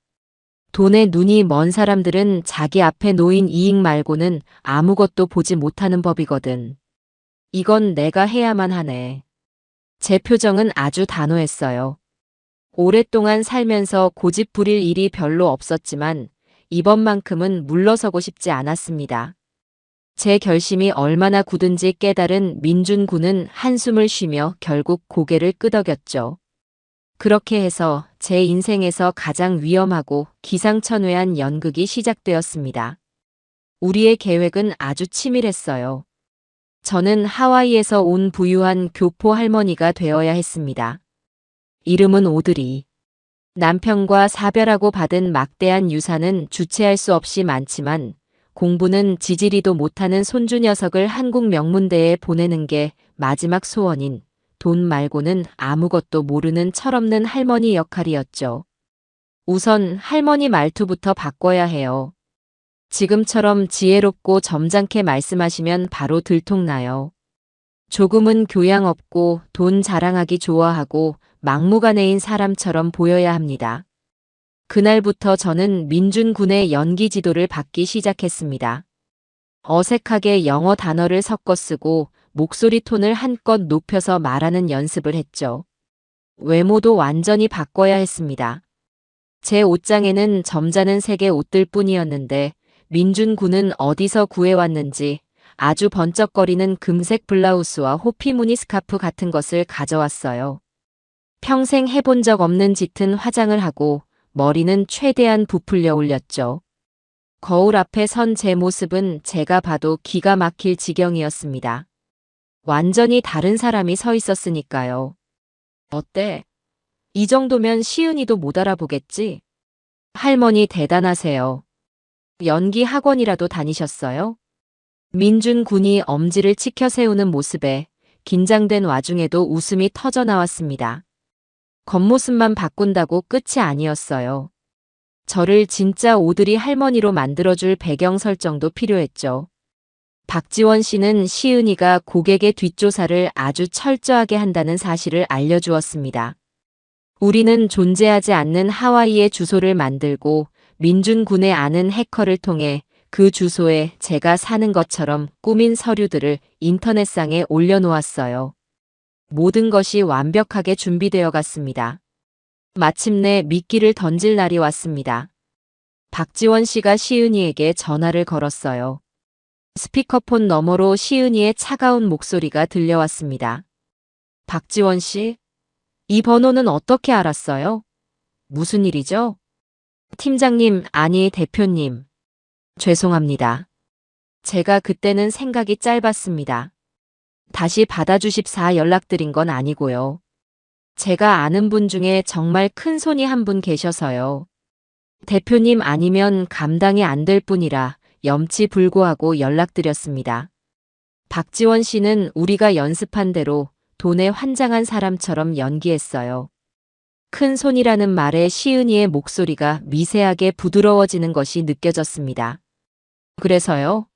돈에 눈이 먼 사람들은 자기 앞에 놓인 이익 말고는 아무것도 보지 못하는 법이거든. 이건 내가 해야만 하네. 제 표정은 아주 단호했어요. 오랫동안 살면서 고집 부릴 일이 별로 없었지만 이번만큼은 물러서고 싶지 않았습니다. 제 결심이 얼마나 굳은지 깨달은 민준 군은 한숨을 쉬며 결국 고개를 끄덕였죠. 그렇게 해서 제 인생에서 가장 위험하고 기상천외한 연극이 시작되었습니다. 우리의 계획은 아주 치밀했어요. 저는 하와이에서 온 부유한 교포 할머니가 되어야 했습니다. 이름은 오드리. 남편과 사별하고 받은 막대한 유산은 주체할 수 없이 많지만 공부는 지지리도 못하는 손주 녀석을 한국 명문대에 보내는 게 마지막 소원인 돈 말고는 아무것도 모르는 철없는 할머니 역할이었죠. 우선 할머니 말투부터 바꿔야 해요. 지금처럼 지혜롭고 점잖게 말씀하시면 바로 들통나요. 조금은 교양 없고 돈 자랑하기 좋아하고 막무가내인 사람처럼 보여야 합니다. 그날부터 저는 민준 군의 연기 지도를 받기 시작했습니다. 어색하게 영어 단어를 섞어 쓰고 목소리 톤을 한껏 높여서 말하는 연습을 했죠. 외모도 완전히 바꿔야 했습니다. 제 옷장에는 점잖은 색의 옷들 뿐이었는데 민준 군은 어디서 구해왔는지 아주 번쩍거리는 금색 블라우스와 호피 무늬 스카프 같은 것을 가져왔어요. 평생 해본 적 없는 짙은 화장을 하고 머리는 최대한 부풀려 올렸죠. 거울 앞에 선 제 모습은 제가 봐도 기가 막힐 지경이었습니다. 완전히 다른 사람이 서 있었으니까요. 어때? 이 정도면 시은이도 못 알아보겠지? 할머니 대단하세요. 연기 학원이라도 다니셨어요? 민준 군이 엄지를 치켜 세우는 모습에 긴장된 와중에도 웃음이 터져 나왔습니다. 겉모습만 바꾼다고 끝이 아니었어요. 저를 진짜 오드리 할머니로 만들어줄 배경 설정도 필요했죠. 박지원 씨는 시은이가 고객의 뒷조사를 아주 철저하게 한다는 사실을 알려주었습니다. 우리는 존재하지 않는 하와이의 주소를 만들고 민준 군의 아는 해커를 통해 그 주소에 제가 사는 것처럼 꾸민 서류들을 인터넷상에 올려놓았어요. 모든 것이 완벽하게 준비되어 갔습니다. 마침내 미끼를 던질 날이 왔습니다. 박지원 씨가 시은이에게 전화를 걸었어요. 스피커폰 너머로 시은이의 차가운 목소리가 들려왔습니다. 박지원 씨, 이 번호는 어떻게 알았어요? 무슨 일이죠? 팀장님, 아니 대표님. 죄송합니다. 제가 그때는 생각이 짧았습니다. 다시 받아주십사 연락드린 건 아니고요. 제가 아는 분 중에 정말 큰 손이 한 분 계셔서요. 대표님 아니면 감당이 안 될 뿐이라 염치불고하고 연락드렸습니다. 박지원 씨는 우리가 연습한 대로 돈에 환장한 사람처럼 연기했어요. 큰 손이라는 말에 시은이의 목소리가 미세하게 부드러워지는 것이 느껴졌습니다. 그래서요?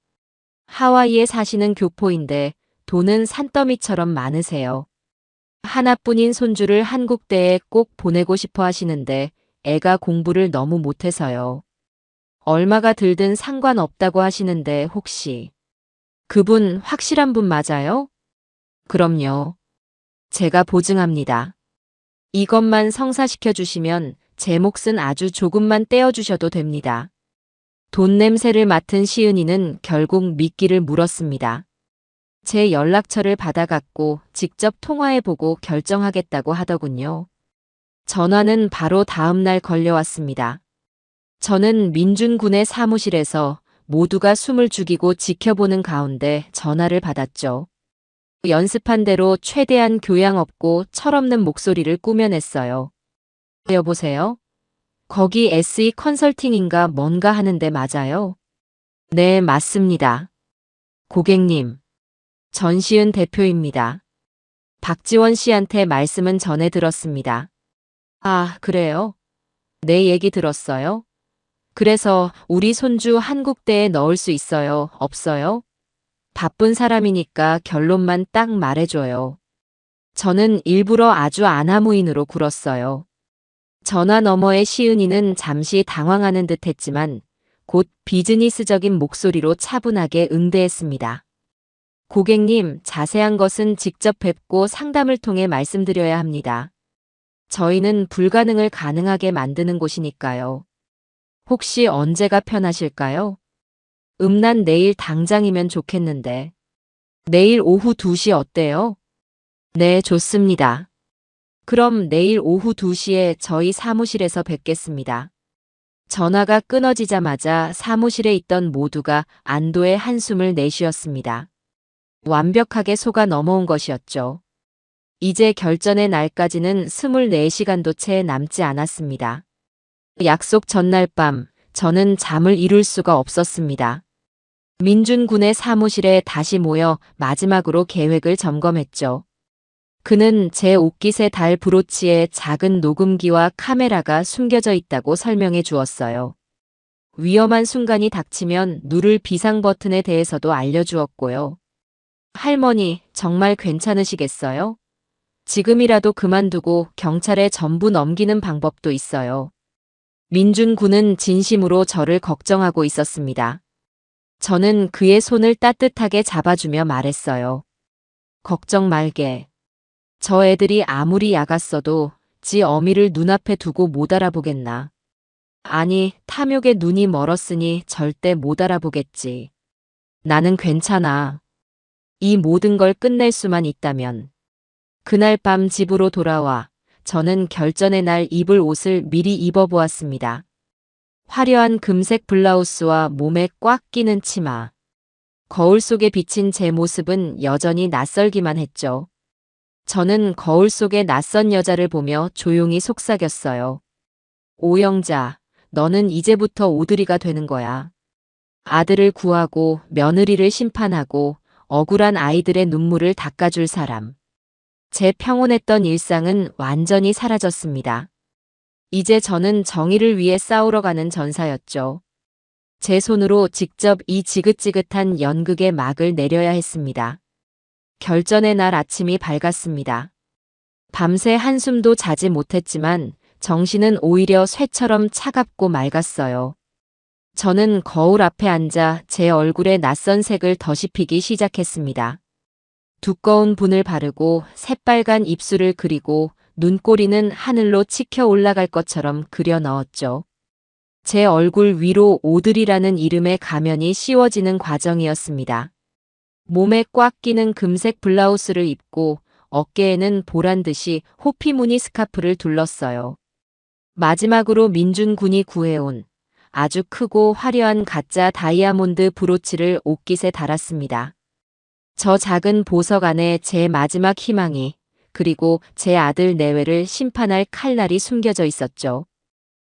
하와이에 사시는 교포인데 돈은 산더미처럼 많으세요. 하나뿐인 손주를 한국대에 꼭 보내고 싶어 하시는데 애가 공부를 너무 못해서요. 얼마가 들든 상관없다고 하시는데 혹시 그분 확실한 분 맞아요? 그럼요. 제가 보증합니다. 이것만 성사시켜 주시면 제 몫은 아주 조금만 떼어주셔도 됩니다. 돈 냄새를 맡은 시은이는 결국 미끼를 물었습니다. 제 연락처를 받아갔고 직접 통화해보고 결정하겠다고 하더군요. 전화는 바로 다음 날 걸려왔습니다. 저는 민준 군의 사무실에서 모두가 숨을 죽이고 지켜보는 가운데 전화를 받았죠. 연습한 대로 최대한 교양 없고 철없는 목소리를 꾸며냈어요. 여보세요? 거기 SE 컨설팅인가 뭔가 하는데 맞아요? 네, 맞습니다. 고객님, 전시은 대표입니다. 박지원 씨한테 말씀은 전해 들었습니다. 아, 그래요? 내 얘기 들었어요? 그래서 우리 손주 한국대에 넣을 수 있어요, 없어요? 바쁜 사람이니까 결론만 딱 말해줘요. 저는 일부러 아주 아나무인으로 굴었어요. 전화 너머의 시은이는 잠시 당황하는 듯 했지만 곧 비즈니스적인 목소리로 차분하게 응대했습니다. 고객님, 자세한 것은 직접 뵙고 상담을 통해 말씀드려야 합니다. 저희는 불가능을 가능하게 만드는 곳이니까요. 혹시 언제가 편하실까요? 난 내일 당장이면 좋겠는데. 내일 오후 2시 어때요? 네, 좋습니다. 그럼 내일 오후 2시에 저희 사무실에서 뵙겠습니다. 전화가 끊어지자마자 사무실에 있던 모두가 안도의 한숨을 내쉬었습니다. 완벽하게 속아 넘어온 것이었죠. 이제 결전의 날까지는 24시간도 채 남지 않았습니다. 약속 전날 밤, 저는 잠을 이룰 수가 없었습니다. 민준 군의 사무실에 다시 모여 마지막으로 계획을 점검했죠. 그는 제 옷깃의 달 브로치에 작은 녹음기와 카메라가 숨겨져 있다고 설명해 주었어요. 위험한 순간이 닥치면 누를 비상 버튼에 대해서도 알려주었고요. 할머니, 정말 괜찮으시겠어요? 지금이라도 그만두고 경찰에 전부 넘기는 방법도 있어요. 민준 군은 진심으로 저를 걱정하고 있었습니다. 저는 그의 손을 따뜻하게 잡아주며 말했어요. 걱정 말게. 저 애들이 아무리 야갔어도 지 어미를 눈앞에 두고 못 알아보겠나. 아니, 탐욕에 눈이 멀었으니 절대 못 알아보겠지. 나는 괜찮아. 이 모든 걸 끝낼 수만 있다면. 그날 밤 집으로 돌아와 저는 결전의 날 입을 옷을 미리 입어보았습니다. 화려한 금색 블라우스와 몸에 꽉 끼는 치마. 거울 속에 비친 제 모습은 여전히 낯설기만 했죠. 저는 거울 속의 낯선 여자를 보며 조용히 속삭였어요. 오영자, 너는 이제부터 오드리가 되는 거야. 아들을 구하고 며느리를 심판하고 억울한 아이들의 눈물을 닦아줄 사람. 제 평온했던 일상은 완전히 사라졌습니다. 이제 저는 정의를 위해 싸우러 가는 전사였죠. 제 손으로 직접 이 지긋지긋한 연극의 막을 내려야 했습니다. 결전의 날 아침이 밝았습니다. 밤새 한숨도 자지 못했지만 정신은 오히려 쇠처럼 차갑고 맑았어요. 저는 거울 앞에 앉아 제 얼굴에 낯선 색을 더씹히기 시작했습니다. 두꺼운 분을 바르고 새빨간 입술을 그리고 눈꼬리는 하늘로 치켜 올라갈 것처럼 그려 넣었죠. 제 얼굴 위로 오드리라는 이름의 가면이 씌워지는 과정이었습니다. 몸에 꽉 끼는 금색 블라우스를 입고 어깨에는 보란 듯이 호피 무늬 스카프를 둘렀어요. 마지막으로 민준 군이 구해온 아주 크고 화려한 가짜 다이아몬드 브로치를 옷깃에 달았습니다. 저 작은 보석 안에 제 마지막 희망이, 그리고 제 아들 내외를 심판할 칼날이 숨겨져 있었죠.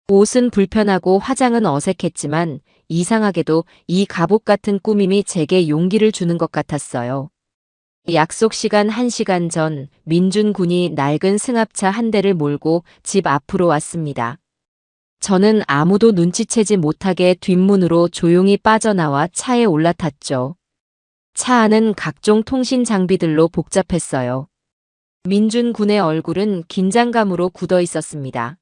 옷은 불편하고 화장은 어색했지만 이상하게도 이 갑옷 같은 꾸밈이 제게 용기를 주는 것 같았어요. 약속 시간 1시간 전 민준 군이 낡은 승합차 한 대를 몰고 집 앞으로 왔습니다. 저는 아무도 눈치채지 못하게 뒷문으로 조용히 빠져나와 차에 올라탔죠. 차 안은 각종 통신 장비들로 복잡했어요. 민준 군의 얼굴은 긴장감으로 굳어 있었습니다.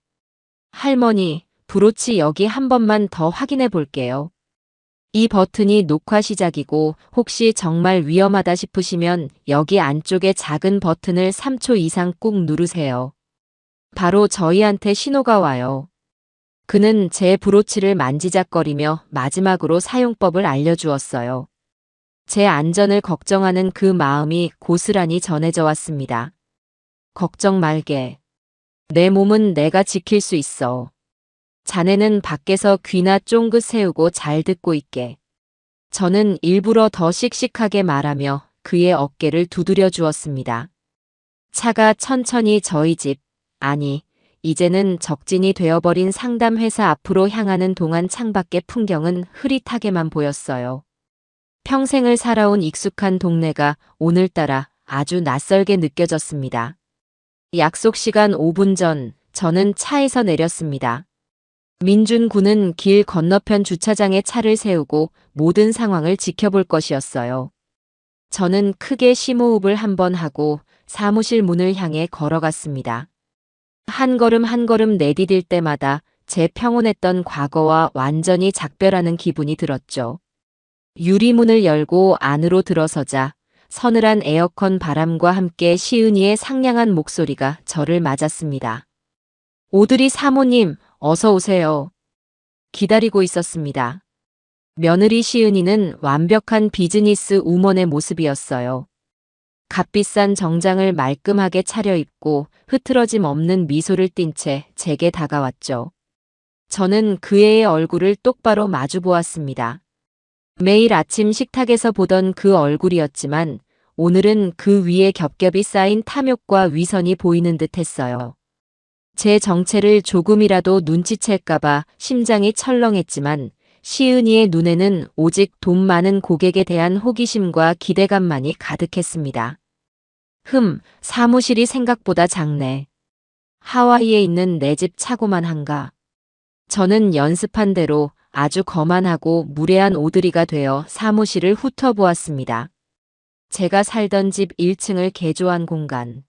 할머니, 브로치 여기 한 번만 더 확인해 볼게요. 이 버튼이 녹화 시작이고 혹시 정말 위험하다 싶으시면 여기 안쪽에 작은 버튼을 3초 이상 꾹 누르세요. 바로 저희한테 신호가 와요. 그는 제 브로치를 만지작거리며 마지막으로 사용법을 알려주었어요. 제 안전을 걱정하는 그 마음이 고스란히 전해져 왔습니다. 걱정 말게. 내 몸은 내가 지킬 수 있어. 자네는 밖에서 귀나 쫑긋 세우고 잘 듣고 있게. 저는 일부러 더 씩씩하게 말하며 그의 어깨를 두드려 주었습니다. 차가 천천히 저희 집, 아니, 이제는 적진이 되어버린 상담회사 앞으로 향하는 동안 창밖의 풍경은 흐릿하게만 보였어요. 평생을 살아온 익숙한 동네가 오늘따라 아주 낯설게 느껴졌습니다. 약속 시간 5분 전 저는 차에서 내렸습니다. 민준 군은 길 건너편 주차장에 차를 세우고 모든 상황을 지켜볼 것이었어요. 저는 크게 심호흡을 한번 하고 사무실 문을 향해 걸어갔습니다. 한 걸음 한 걸음 내디딜 때마다 제 평온했던 과거와 완전히 작별하는 기분이 들었죠. 유리문을 열고 안으로 들어서자 서늘한 에어컨 바람과 함께 시은이의 상냥한 목소리가 저를 맞았습니다. 오드리 사모님, 어서 오세요. 기다리고 있었습니다. 며느리 시은이는 완벽한 비즈니스 우먼의 모습이었어요. 값비싼 정장을 말끔하게 차려입고 흐트러짐 없는 미소를 띤 채 제게 다가왔죠. 저는 그 애의 얼굴을 똑바로 마주 보았습니다. 매일 아침 식탁에서 보던 그 얼굴이었지만 오늘은 그 위에 겹겹이 쌓인 탐욕과 위선이 보이는 듯 했어요. 제 정체를 조금이라도 눈치챌까봐 심장이 철렁했지만 시은이의 눈에는 오직 돈 많은 고객에 대한 호기심과 기대감만이 가득했습니다. 사무실이 생각보다 작네. 하와이에 있는 내 집 차고만 한가. 저는 연습한 대로 아주 거만하고 무례한 오드리가 되어 사무실을 훑어보았습니다. 제가 살던 집 1층을 개조한 공간.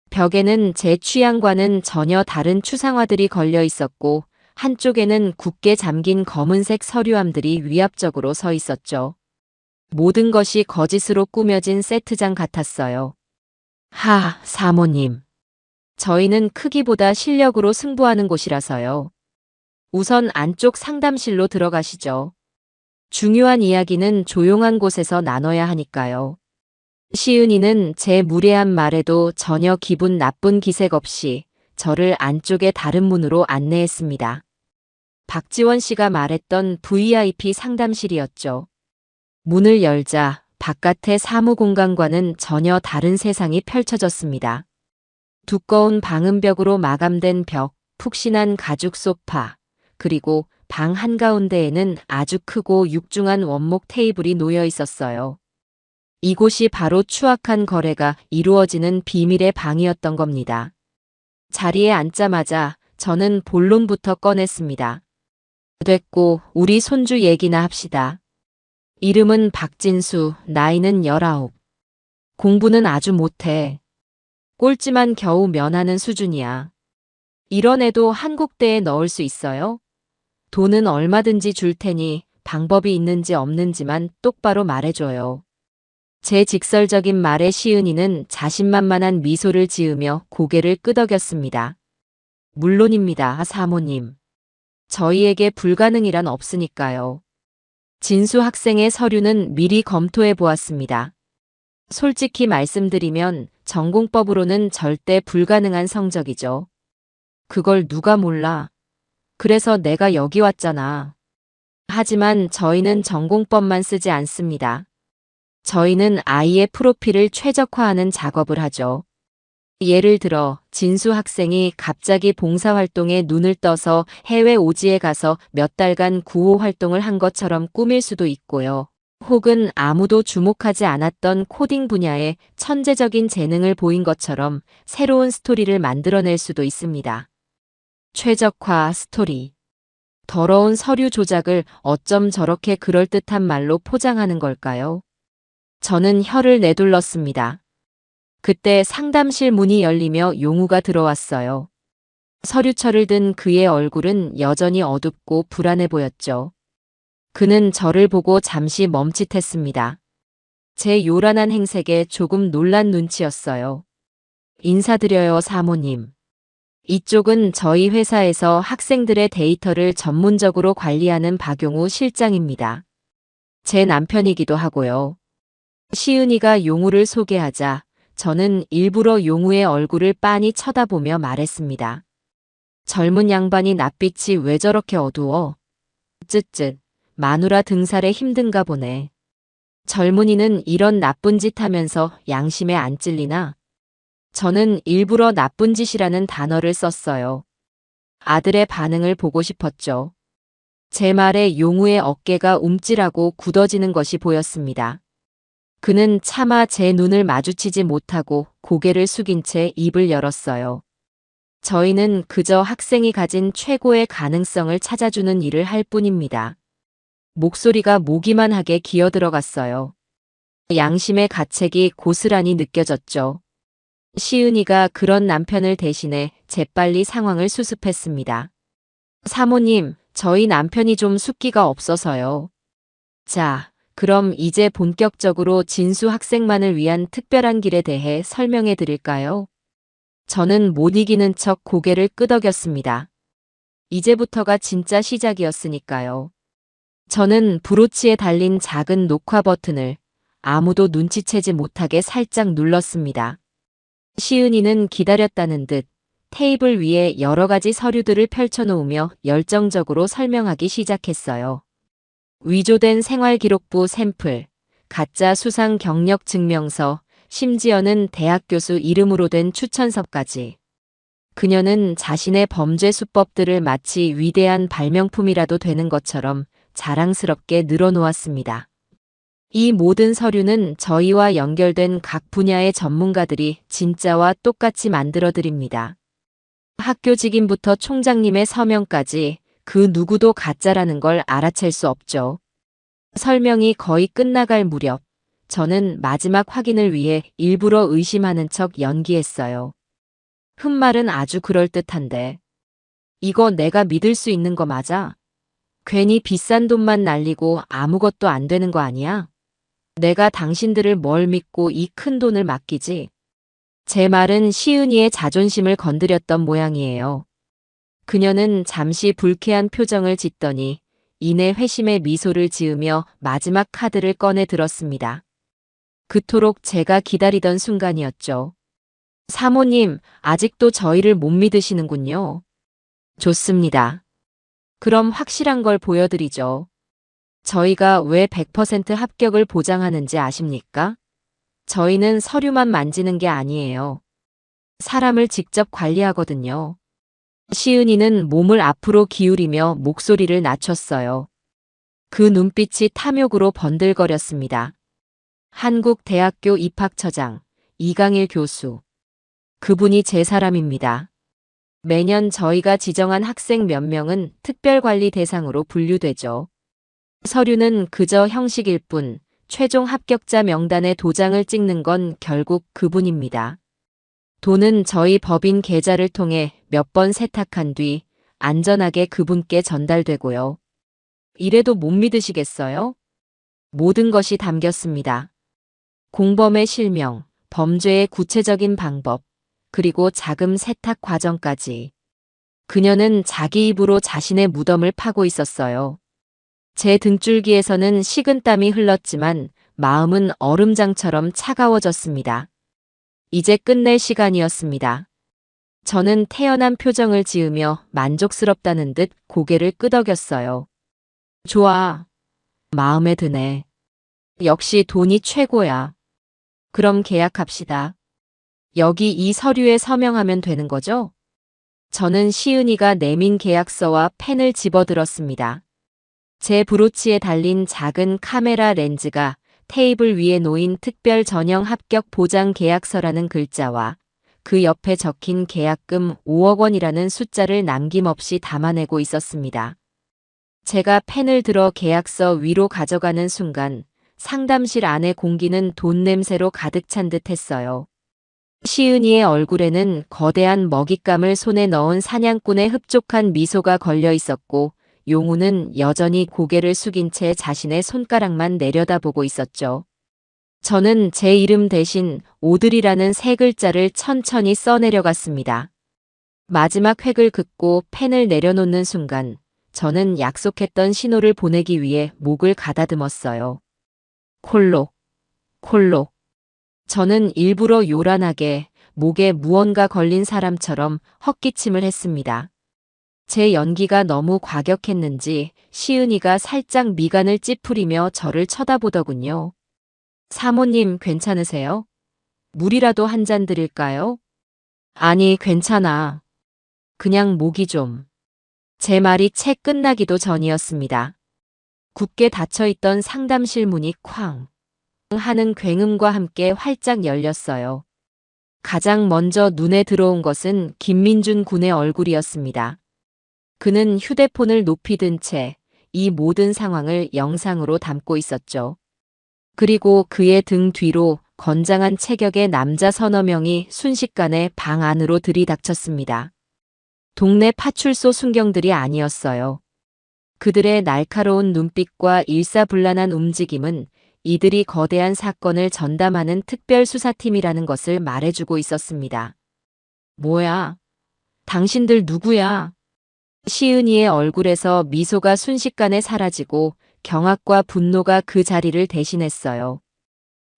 벽에는 제 취향과는 전혀 다른 추상화들이 걸려 있었고 한쪽에는 굳게 잠긴 검은색 서류함들이 위압적으로 서 있었죠. 모든 것이 거짓으로 꾸며진 세트장 같았어요. 사모님. 저희는 크기보다 실력으로 승부하는 곳이라서요. 우선 안쪽 상담실로 들어가시죠. 중요한 이야기는 조용한 곳에서 나눠야 하니까요. 시은이는 제 무례한 말에도 전혀 기분 나쁜 기색 없이 저를 안쪽의 다른 문으로 안내했습니다. 박지원 씨가 말했던 VIP 상담실이었죠. 문을 열자 바깥의 사무 공간과는 전혀 다른 세상이 펼쳐졌습니다. 두꺼운 방음벽으로 마감된 벽, 푹신한 가죽 소파, 그리고 방 한가운데에는 아주 크고 육중한 원목 테이블이 놓여 있었어요. 이곳이 바로 추악한 거래가 이루어지는 비밀의 방이었던 겁니다. 자리에 앉자마자 저는 본론부터 꺼냈습니다. 됐고, 우리 손주 얘기나 합시다. 이름은 박진수, 나이는 19. 공부는 아주 못해. 꼴찌만 겨우 면하는 수준이야. 이런 애도 한국대에 넣을 수 있어요? 돈은 얼마든지 줄 테니 방법이 있는지 없는지만 똑바로 말해줘요. 제 직설적인 말에 시은이는 자신만만한 미소를 지으며 고개를 끄덕였습니다. 물론입니다, 사모님. 저희에게 불가능이란 없으니까요. 진수 학생의 서류는 미리 검토해 보았습니다. 솔직히 말씀드리면 전공법으로는 절대 불가능한 성적이죠. 그걸 누가 몰라. 그래서 내가 여기 왔잖아. 하지만 저희는 전공법만 쓰지 않습니다. 저희는 아이의 프로필을 최적화하는 작업을 하죠. 예를 들어 진수 학생이 갑자기 봉사활동에 눈을 떠서 해외 오지에 가서 몇 달간 구호 활동을 한 것처럼 꾸밀 수도 있고요. 혹은 아무도 주목하지 않았던 코딩 분야에 천재적인 재능을 보인 것처럼 새로운 스토리를 만들어낼 수도 있습니다. 최적화 스토리. 더러운 서류 조작을 어쩜 저렇게 그럴듯한 말로 포장하는 걸까요? 저는 혀를 내둘렀습니다. 그때 상담실 문이 열리며 용우가 들어왔어요. 서류철을 든 그의 얼굴은 여전히 어둡고 불안해 보였죠. 그는 저를 보고 잠시 멈칫했습니다. 제 요란한 행색에 조금 놀란 눈치였어요. 인사드려요, 사모님. 이쪽은 저희 회사에서 학생들의 데이터를 전문적으로 관리하는 박용우 실장입니다. 제 남편이기도 하고요. 시은이가 용우를 소개하자 저는 일부러 용우의 얼굴을 빤히 쳐다보며 말했습니다. 젊은 양반이 낯빛이 왜 저렇게 어두워? 쯧쯧, 마누라 등살에 힘든가 보네. 젊은이는 이런 나쁜 짓 하면서 양심에 안 찔리나? 저는 일부러 나쁜 짓이라는 단어를 썼어요. 아들의 반응을 보고 싶었죠. 제 말에 용우의 어깨가 움찔하고 굳어지는 것이 보였습니다. 그는 차마 제 눈을 마주치지 못하고 고개를 숙인 채 입을 열었어요. 저희는 그저 학생이 가진 최고의 가능성을 찾아주는 일을 할 뿐입니다. 목소리가 모기만하게 기어들어갔어요. 양심의 가책이 고스란히 느껴졌죠. 시은이가 그런 남편을 대신해 재빨리 상황을 수습했습니다. 사모님, 저희 남편이 좀 숫기가 없어서요. 자, 그럼 이제 본격적으로 진수 학생만을 위한 특별한 길에 대해 설명해 드릴까요? 저는 못 이기는 척 고개를 끄덕였습니다. 이제부터가 진짜 시작이었으니까요. 저는 브로치에 달린 작은 녹화 버튼을 아무도 눈치채지 못하게 살짝 눌렀습니다. 시은이는 기다렸다는 듯 테이블 위에 여러 가지 서류들을 펼쳐놓으며 열정적으로 설명하기 시작했어요. 위조된 생활기록부 샘플, 가짜 수상 경력 증명서, 심지어는 대학 교수 이름으로 된 추천서까지. 그녀는 자신의 범죄 수법들을 마치 위대한 발명품이라도 되는 것처럼 자랑스럽게 늘어놓았습니다. 이 모든 서류는 저희와 연결된 각 분야의 전문가들이 진짜와 똑같이 만들어드립니다. 학교 직인부터 총장님의 서명까지 그 누구도 가짜라는 걸 알아챌 수 없죠. 설명이 거의 끝나갈 무렵, 저는 마지막 확인을 위해 일부러 의심하는 척 연기했어요. 흠말은 아주 그럴듯한데. 이거 내가 믿을 수 있는 거 맞아? 괜히 비싼 돈만 날리고 아무것도 안 되는 거 아니야? 내가 당신들을 뭘 믿고 이 큰 돈을 맡기지? 제 말은 시은이의 자존심을 건드렸던 모양이에요. 그녀는 잠시 불쾌한 표정을 짓더니 이내 회심의 미소를 지으며 마지막 카드를 꺼내 들었습니다. 그토록 제가 기다리던 순간이었죠. 사모님, 아직도 저희를 못 믿으시는군요. 좋습니다. 그럼 확실한 걸 보여드리죠. 저희가 왜 100% 합격을 보장하는지 아십니까? 저희는 서류만 만지는 게 아니에요. 사람을 직접 관리하거든요. 시은이는 몸을 앞으로 기울이며 목소리를 낮췄어요. 그 눈빛이 탐욕으로 번들거렸습니다. 한국대학교 입학처장 이강일 교수. 그분이 제 사람입니다. 매년 저희가 지정한 학생 몇 명은 특별관리 대상으로 분류되죠. 서류는 그저 형식일 뿐, 최종 합격자 명단에 도장을 찍는 건 결국 그분입니다. 돈은 저희 법인 계좌를 통해 몇 번 세탁한 뒤 안전하게 그분께 전달되고요. 이래도 못 믿으시겠어요? 모든 것이 담겼습니다. 공범의 실명, 범죄의 구체적인 방법, 그리고 자금 세탁 과정까지. 그녀는 자기 입으로 자신의 무덤을 파고 있었어요. 제 등줄기에서는 식은땀이 흘렀지만 마음은 얼음장처럼 차가워졌습니다. 이제 끝낼 시간이었습니다. 저는 태연한 표정을 지으며 만족스럽다는 듯 고개를 끄덕였어요. 좋아. 마음에 드네. 역시 돈이 최고야. 그럼 계약합시다. 여기 이 서류에 서명하면 되는 거죠? 저는 시은이가 내민 계약서와 펜을 집어들었습니다. 제 브로치에 달린 작은 카메라 렌즈가 테이블 위에 놓인 특별 전형 합격 보장 계약서라는 글자와 그 옆에 적힌 계약금 5억 원이라는 숫자를 남김없이 담아내고 있었습니다. 제가 펜을 들어 계약서 위로 가져가는 순간 상담실 안의 공기는 돈 냄새로 가득 찬 듯 했어요. 시은이의 얼굴에는 거대한 먹잇감을 손에 넣은 사냥꾼의 흡족한 미소가 걸려 있었고 용우는 여전히 고개를 숙인 채 자신의 손가락만 내려다보고 있었죠. 저는 제 이름 대신 오드리라는 세 글자를 천천히 써내려갔습니다. 마지막 획을 긋고 펜을 내려놓는 순간 저는 약속했던 신호를 보내기 위해 목을 가다듬었어요. 콜록, 콜록. 저는 일부러 요란하게 목에 무언가 걸린 사람처럼 헛기침을 했습니다. 제 연기가 너무 과격했는지 시은이가 살짝 미간을 찌푸리며 저를 쳐다보더군요. 사모님 괜찮으세요? 물이라도 한 잔 드릴까요? 아니 괜찮아. 그냥 목이 좀. 제 말이 채 끝나기도 전이었습니다. 굳게 닫혀있던 상담실 문이 쾅 하는 굉음과 함께 활짝 열렸어요. 가장 먼저 눈에 들어온 것은 김민준 군의 얼굴이었습니다. 그는 휴대폰을 높이 든 채 이 모든 상황을 영상으로 담고 있었죠. 그리고 그의 등 뒤로 건장한 체격의 남자 서너 명이 순식간에 방 안으로 들이닥쳤습니다. 동네 파출소 순경들이 아니었어요. 그들의 날카로운 눈빛과 일사불란한 움직임은 이들이 거대한 사건을 전담하는 특별수사팀이라는 것을 말해주고 있었습니다. 뭐야? 당신들 누구야? 시은이의 얼굴에서 미소가 순식간에 사라지고 경악과 분노가 그 자리를 대신했어요.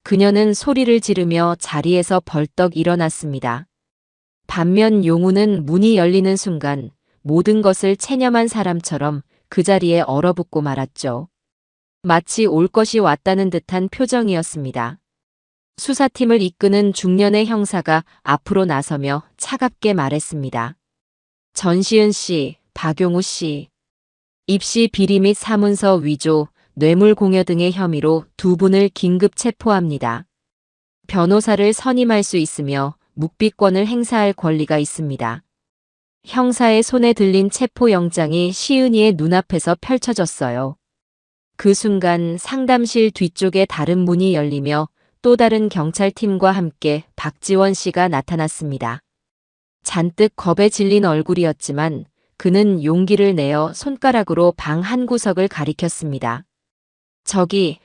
그녀는 소리를 지르며 자리에서 벌떡 일어났습니다. 반면 용우는 문이 열리는 순간 모든 것을 체념한 사람처럼 그 자리에 얼어붙고 말았죠. 마치 올 것이 왔다는 듯한 표정이었습니다. 수사팀을 이끄는 중년의 형사가 앞으로 나서며 차갑게 말했습니다. 전시은 씨, 박용우 씨. 입시 비리 및 사문서 위조, 뇌물 공여 등의 혐의로 두 분을 긴급 체포합니다. 변호사를 선임할 수 있으며 묵비권을 행사할 권리가 있습니다. 형사의 손에 들린 체포영장이 시은이의 눈앞에서 펼쳐졌어요. 그 순간 상담실 뒤쪽에 다른 문이 열리며 또 다른 경찰팀과 함께 박지원 씨가 나타났습니다. 잔뜩 겁에 질린 얼굴이었지만 그는 용기를 내어 손가락으로 방 한 구석을 가리켰습니다. 저기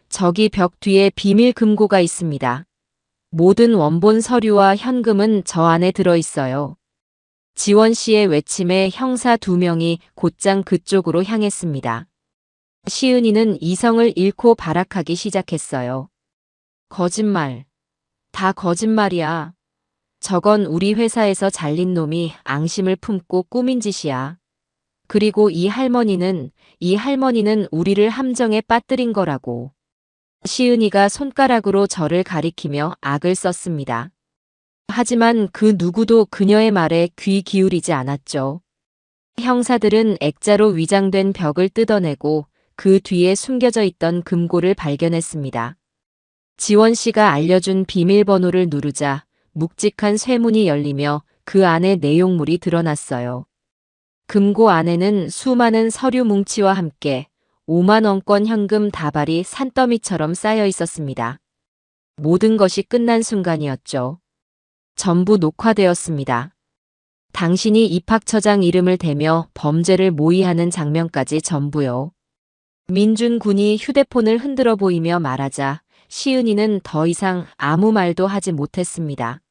벽 뒤에 비밀 금고가 있습니다. 모든 원본 서류와 현금은 저 안에 들어있어요. 지원 씨의 외침에 형사 두 명이 곧장 그쪽으로 향했습니다. 시은이는 이성을 잃고 발악하기 시작했어요. 거짓말. 다 거짓말이야. 저건 우리 회사에서 잘린 놈이 앙심을 품고 꾸민 짓이야. 그리고 이 할머니는 우리를 함정에 빠뜨린 거라고. 시은이가 손가락으로 저를 가리키며 악을 썼습니다. 하지만 그 누구도 그녀의 말에 귀 기울이지 않았죠. 형사들은 액자로 위장된 벽을 뜯어내고 그 뒤에 숨겨져 있던 금고를 발견했습니다. 지원 씨가 알려준 비밀번호를 누르자 묵직한 쇠문이 열리며 그 안에 내용물이 드러났어요. 금고 안에는 수많은 서류 뭉치와 함께 5만 원권 현금 다발이 산더미처럼 쌓여 있었습니다. 모든 것이 끝난 순간이었죠. 전부 녹화되었습니다. 당신이 입학처장 이름을 대며 범죄를 모의하는 장면까지 전부요. 민준 군이 휴대폰을 흔들어 보이며 말하자 시은이는 더 이상 아무 말도 하지 못했습니다.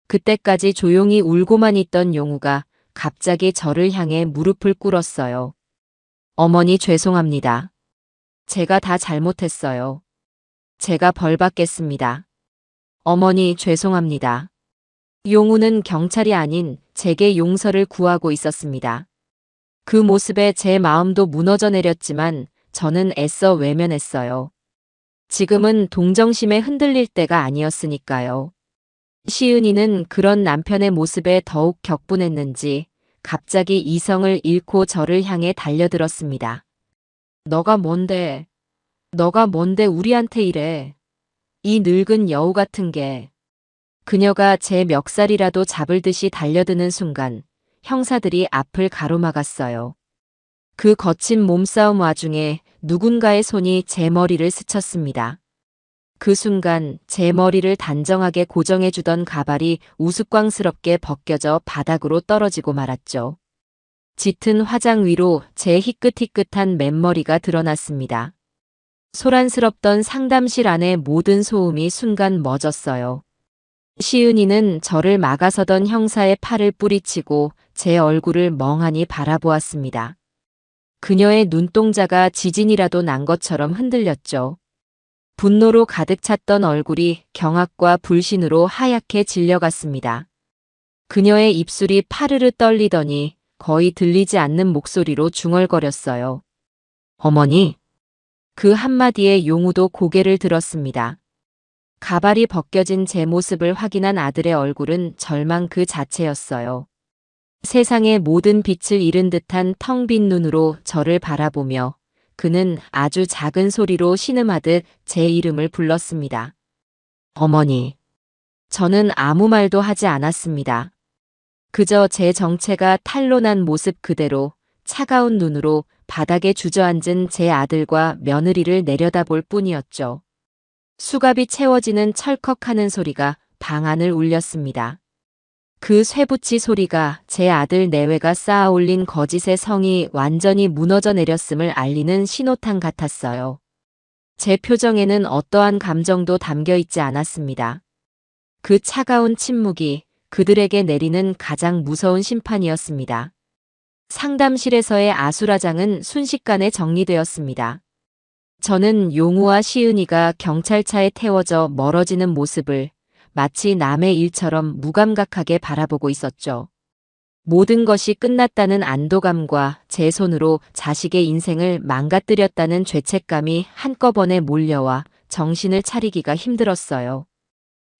그때까지 조용히 울고만 있던 용우가 갑자기 저를 향해 무릎을 꿇었어요. 어머니 죄송합니다. 제가 다 잘못했어요. 제가 벌 받겠습니다. 어머니 죄송합니다. 용우는 경찰이 아닌 제게 용서를 구하고 있었습니다. 그 모습에 제 마음도 무너져 내렸지만 저는 애써 외면했어요. 지금은 동정심에 흔들릴 때가 아니었으니까요. 시은이는 그런 남편의 모습에 더욱 격분했는지 갑자기 이성을 잃고 저를 향해 달려들었습니다. 너가 뭔데 우리한테 이래. 이 늙은 여우 같은 게. 그녀가 제 멱살이라도 잡을 듯이 달려드는 순간 형사들이 앞을 가로막았어요. 그 거친 몸싸움 와중에 누군가의 손이 제 머리를 스쳤습니다. 그 순간 제 머리를 단정하게 고정해주던 가발이 우스꽝스럽게 벗겨져 바닥으로 떨어지고 말았죠. 짙은 화장 위로 제 희끗희끗한 맨머리가 드러났습니다. 소란스럽던 상담실 안의 모든 소음이 순간 멎었어요. 시은이는 저를 막아서던 형사의 팔을 뿌리치고 제 얼굴을 멍하니 바라보았습니다. 그녀의 눈동자가 지진이라도 난 것처럼 흔들렸죠. 분노로 가득 찼던 얼굴이 경악과 불신으로 하얗게 질려갔습니다. 그녀의 입술이 파르르 떨리더니 거의 들리지 않는 목소리로 중얼거렸어요. 어머니. 그 한마디에 용우도 고개를 들었습니다. 가발이 벗겨진 제 모습을 확인한 아들의 얼굴은 절망 그 자체였어요. 세상의 모든 빛을 잃은 듯한 텅 빈 눈으로 저를 바라보며 그는 아주 작은 소리로 신음하듯 제 이름을 불렀습니다. 어머니. 저는 아무 말도 하지 않았습니다. 그저 제 정체가 탄로난 모습 그대로 차가운 눈으로 바닥에 주저앉은 제 아들과 며느리를 내려다볼 뿐이었죠. 수갑이 채워지는 철컥하는 소리가 방 안을 울렸습니다. 그 쇠붙이 소리가 제 아들 내외가 쌓아 올린 거짓의 성이 완전히 무너져 내렸음을 알리는 신호탄 같았어요. 제 표정에는 어떠한 감정도 담겨 있지 않았습니다. 그 차가운 침묵이 그들에게 내리는 가장 무서운 심판이었습니다. 상담실에서의 아수라장은 순식간에 정리되었습니다. 저는 용우와 시은이가 경찰차에 태워져 멀어지는 모습을 마치 남의 일처럼 무감각하게 바라보고 있었죠. 모든 것이 끝났다는 안도감과 제 손으로 자식의 인생을 망가뜨렸다는 죄책감이 한꺼번에 몰려와 정신을 차리기가 힘들었어요.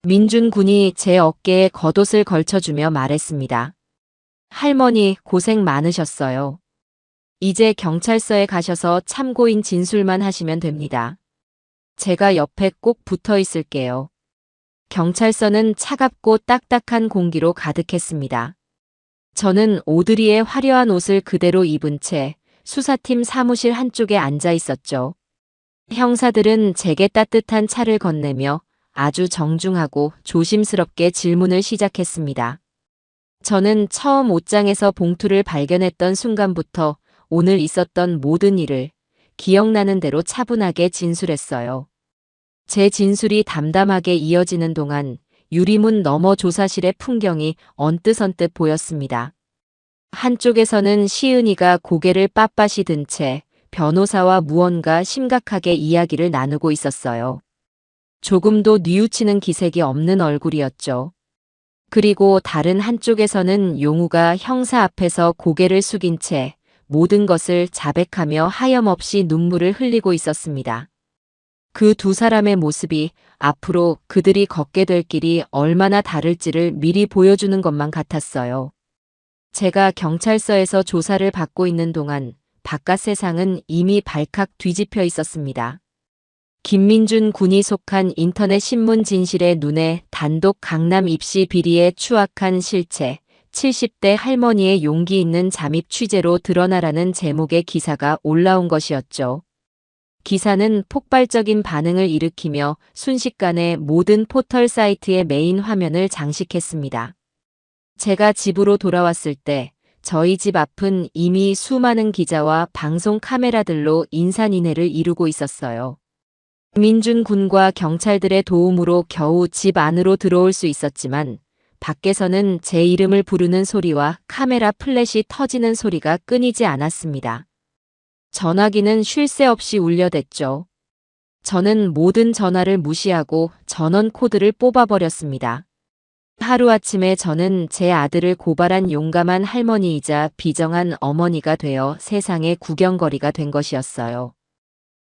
민준 군이 제 어깨에 겉옷을 걸쳐주며 말했습니다. 할머니 고생 많으셨어요. 이제 경찰서에 가셔서 참고인 진술만 하시면 됩니다. 제가 옆에 꼭 붙어 있을게요. 경찰서는 차갑고 딱딱한 공기로 가득했습니다. 저는 오드리의 화려한 옷을 그대로 입은 채 수사팀 사무실 한쪽에 앉아 있었죠. 형사들은 제게 따뜻한 차를 건네며 아주 정중하고 조심스럽게 질문을 시작했습니다. 저는 처음 옷장에서 봉투를 발견했던 순간부터 오늘 있었던 모든 일을 기억나는 대로 차분하게 진술했어요. 제 진술이 담담하게 이어지는 동안 유리문 너머 조사실의 풍경이 언뜻언뜻 보였습니다. 한쪽에서는 시은이가 고개를 빳빳이 든 채 변호사와 무언가 심각하게 이야기를 나누고 있었어요. 조금도 뉘우치는 기색이 없는 얼굴이었죠. 그리고 다른 한쪽에서는 용우가 형사 앞에서 고개를 숙인 채 모든 것을 자백하며 하염없이 눈물을 흘리고 있었습니다. 그 두 사람의 모습이 앞으로 그들이 걷게 될 길이 얼마나 다를지를 미리 보여주는 것만 같았어요. 제가 경찰서에서 조사를 받고 있는 동안 바깥 세상은 이미 발칵 뒤집혀 있었습니다. 김민준 군이 속한 인터넷 신문 진실의 눈에 단독 강남 입시 비리의 추악한 실체, 70대 할머니의 용기 있는 잠입 취재로 드러나라는 제목의 기사가 올라온 것이었죠. 기사는 폭발적인 반응을 일으키며 순식간에 모든 포털 사이트의 메인 화면을 장식했습니다. 제가 집으로 돌아왔을 때 저희 집 앞은 이미 수많은 기자와 방송 카메라들로 인산인해를 이루고 있었어요. 민준 군과 경찰들의 도움으로 겨우 집 안으로 들어올 수 있었지만 밖에서는 제 이름을 부르는 소리와 카메라 플래시 터지는 소리가 끊이지 않았습니다. 전화기는 쉴 새 없이 울려댔죠. 저는 모든 전화를 무시하고 전원 코드를 뽑아버렸습니다. 하루아침에 저는 제 아들을 고발한 용감한 할머니이자 비정한 어머니가 되어 세상의 구경거리가 된 것이었어요.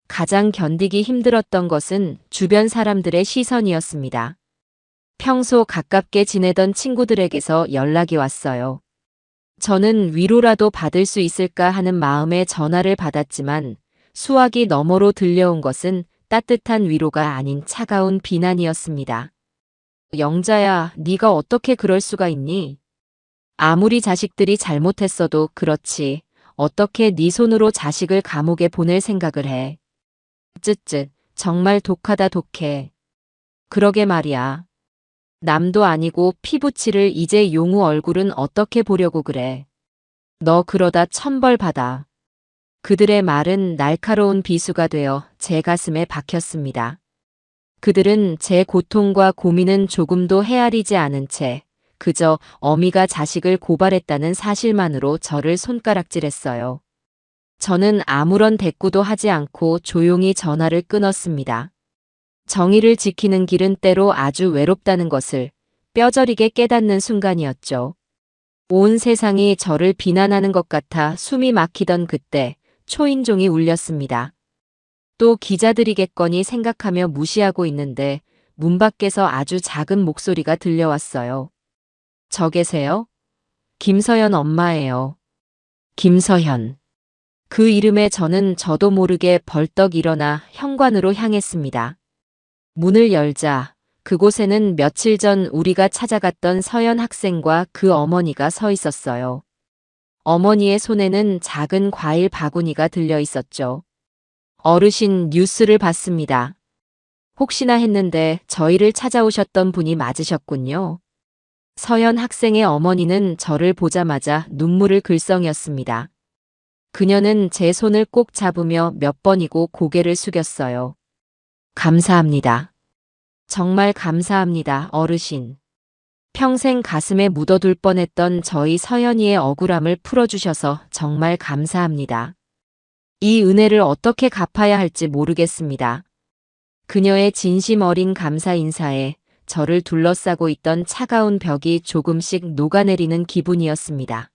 가장 견디기 힘들었던 것은 주변 사람들의 시선이었습니다. 평소 가깝게 지내던 친구들에게서 연락이 왔어요. 저는 위로라도 받을 수 있을까 하는 마음에 전화를 받았지만 수화기 너머로 들려온 것은 따뜻한 위로가 아닌 차가운 비난이었습니다. 영자야, 네가 어떻게 그럴 수가 있니? 아무리 자식들이 잘못했어도 그렇지. 어떻게 네 손으로 자식을 감옥에 보낼 생각을 해? 쯧쯧, 정말 독하다 독해. 그러게 말이야. 남도 아니고 피부치를 이제 용우 얼굴은 어떻게 보려고 그래. 너 그러다 천벌 받아. 그들의 말은 날카로운 비수가 되어 제 가슴에 박혔습니다. 그들은 제 고통과 고민은 조금도 헤아리지 않은 채 그저 어미가 자식을 고발했다는 사실만으로 저를 손가락질했어요. 저는 아무런 대꾸도 하지 않고 조용히 전화를 끊었습니다. 정의를 지키는 길은 때로 아주 외롭다는 것을 뼈저리게 깨닫는 순간이었죠. 온 세상이 저를 비난하는 것 같아 숨이 막히던 그때 초인종이 울렸습니다. 또 기자들이겠거니 생각하며 무시하고 있는데 문 밖에서 아주 작은 목소리가 들려왔어요. 저 계세요? 김서연 엄마예요. 김서연. 그 이름에 저는 저도 모르게 벌떡 일어나 현관으로 향했습니다. 문을 열자 그곳에는 며칠 전 우리가 찾아갔던 서연 학생과 그 어머니가 서 있었어요. 어머니의 손에는 작은 과일 바구니가 들려 있었죠. 어르신 뉴스를 봤습니다. 혹시나 했는데 저희를 찾아오셨던 분이 맞으셨군요. 서연 학생의 어머니는 저를 보자마자 눈물을 글썽였습니다. 그녀는 제 손을 꼭 잡으며 몇 번이고 고개를 숙였어요. 감사합니다. 정말 감사합니다, 어르신. 평생 가슴에 묻어둘 뻔했던 저희 서연이의 억울함을 풀어주셔서 정말 감사합니다. 이 은혜를 어떻게 갚아야 할지 모르겠습니다. 그녀의 진심 어린 감사 인사에 저를 둘러싸고 있던 차가운 벽이 조금씩 녹아내리는 기분이었습니다.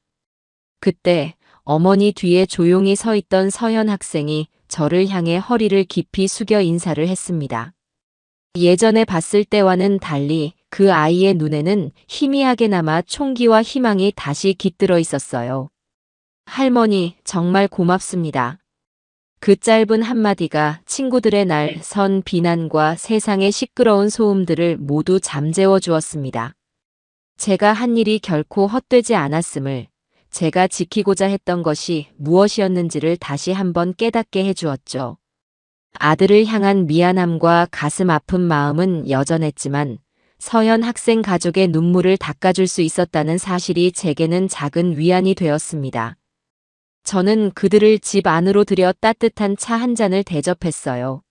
그때 어머니 뒤에 조용히 서 있던 서연 학생이 저를 향해 허리를 깊이 숙여 인사를 했습니다. 예전에 봤을 때와는 달리 그 아이의 눈에는 희미하게나마 총기와 희망이 다시 깃들어 있었어요. 할머니, 정말 고맙습니다. 그 짧은 한마디가 친구들의 날 선 비난과 세상의 시끄러운 소음들을 모두 잠재워 주었습니다. 제가 한 일이 결코 헛되지 않았음을, 제가 지키고자 했던 것이 무엇이었는지를 다시 한번 깨닫게 해주었죠. 아들을 향한 미안함과 가슴 아픈 마음은 여전했지만 서연 학생 가족의 눈물을 닦아줄 수 있었다는 사실이 제게는 작은 위안이 되었습니다. 저는 그들을 집 안으로 들여 따뜻한 차 한 잔을 대접했어요.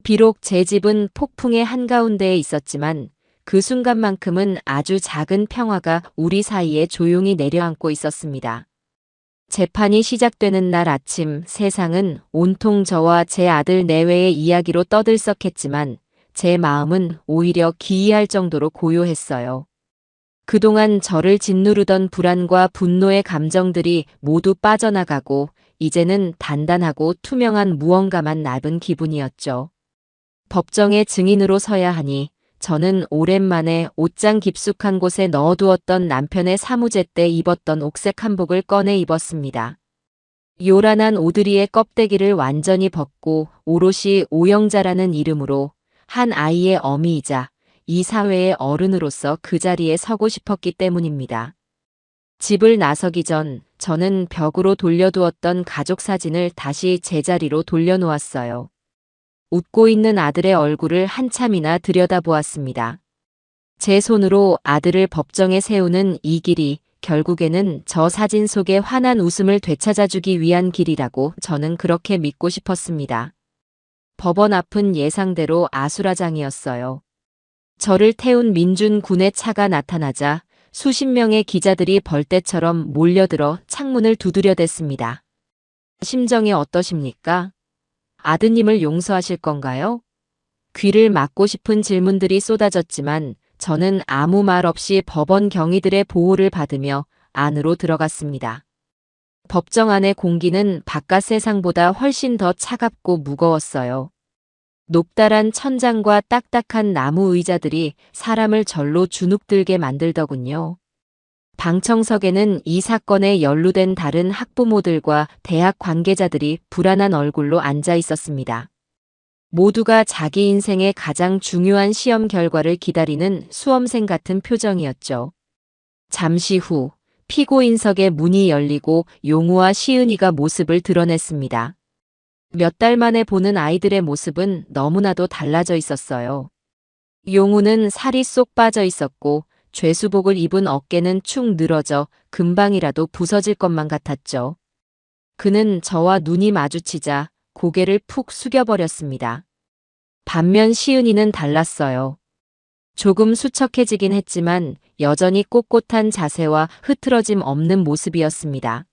비록 제 집은 폭풍의 한가운데에 있었지만 그 순간만큼은 아주 작은 평화가 우리 사이에 조용히 내려앉고 있었습니다. 재판이 시작되는 날 아침 세상은 온통 저와 제 아들 내외의 이야기로 떠들썩했지만 제 마음은 오히려 기이할 정도로 고요했어요. 그동안 저를 짓누르던 불안과 분노의 감정들이 모두 빠져나가고 이제는 단단하고 투명한 무언가만 남은 기분이었죠. 법정의 증인으로 서야 하니 저는 오랜만에 옷장 깊숙한 곳에 넣어두었던 남편의 사무제 때 입었던 옥색 한복을 꺼내 입었습니다. 요란한 오드리의 껍데기를 완전히 벗고 오롯이 오영자라는 이름으로 한 아이의 어미이자 이 사회의 어른으로서 그 자리에 서고 싶었기 때문입니다. 집을 나서기 전 저는 벽으로 돌려두었던 가족 사진을 다시 제자리로 돌려놓았어요. 웃고 있는 아들의 얼굴을 한참이나 들여다보았습니다. 제 손으로 아들을 법정에 세우는 이 길이 결국에는 저 사진 속의 환한 웃음을 되찾아주기 위한 길이라고 저는 그렇게 믿고 싶었습니다. 법원 앞은 예상대로 아수라장이었어요. 저를 태운 민준 군의 차가 나타나자 수십 명의 기자들이 벌떼처럼 몰려들어 창문을 두드려댔습니다. 심정이 어떠십니까? 아드님을 용서하실 건가요? 귀를 막고 싶은 질문들이 쏟아졌지만 저는 아무 말 없이 법원 경위들의 보호를 받으며 안으로 들어갔습니다. 법정 안의 공기는 바깥 세상보다 훨씬 더 차갑고 무거웠어요. 높다란 천장과 딱딱한 나무 의자들이 사람을 절로 주눅들게 만들더군요. 방청석에는 이 사건에 연루된 다른 학부모들과 대학 관계자들이 불안한 얼굴로 앉아 있었습니다. 모두가 자기 인생의 가장 중요한 시험 결과를 기다리는 수험생 같은 표정이었죠. 잠시 후 피고인석의 문이 열리고 용우와 시은이가 모습을 드러냈습니다. 몇 달 만에 보는 아이들의 모습은 너무나도 달라져 있었어요. 용우는 살이 쏙 빠져 있었고 죄수복을 입은 어깨는 축 늘어져 금방이라도 부서질 것만 같았죠. 그는 저와 눈이 마주치자 고개를 푹 숙여버렸습니다. 반면 시은이는 달랐어요. 조금 수척해지긴 했지만 여전히 꼿꼿한 자세와 흐트러짐 없는 모습이었습니다.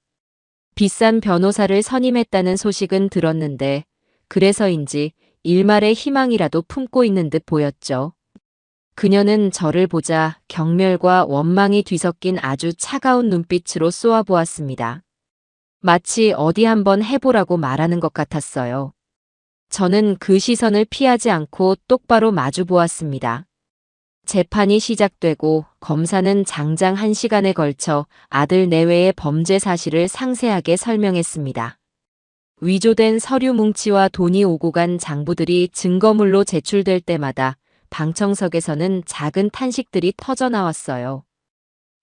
비싼 변호사를 선임했다는 소식은 들었는데 그래서인지 일말의 희망이라도 품고 있는 듯 보였죠. 그녀는 저를 보자 경멸과 원망이 뒤섞인 아주 차가운 눈빛으로 쏘아보았습니다. 마치 어디 한번 해보라고 말하는 것 같았어요. 저는 그 시선을 피하지 않고 똑바로 마주보았습니다. 재판이 시작되고 검사는 장장 1시간에 걸쳐 아들 내외의 범죄 사실을 상세하게 설명했습니다. 위조된 서류 뭉치와 돈이 오고 간 장부들이 증거물로 제출될 때마다 방청석에서는 작은 탄식들이 터져나왔어요.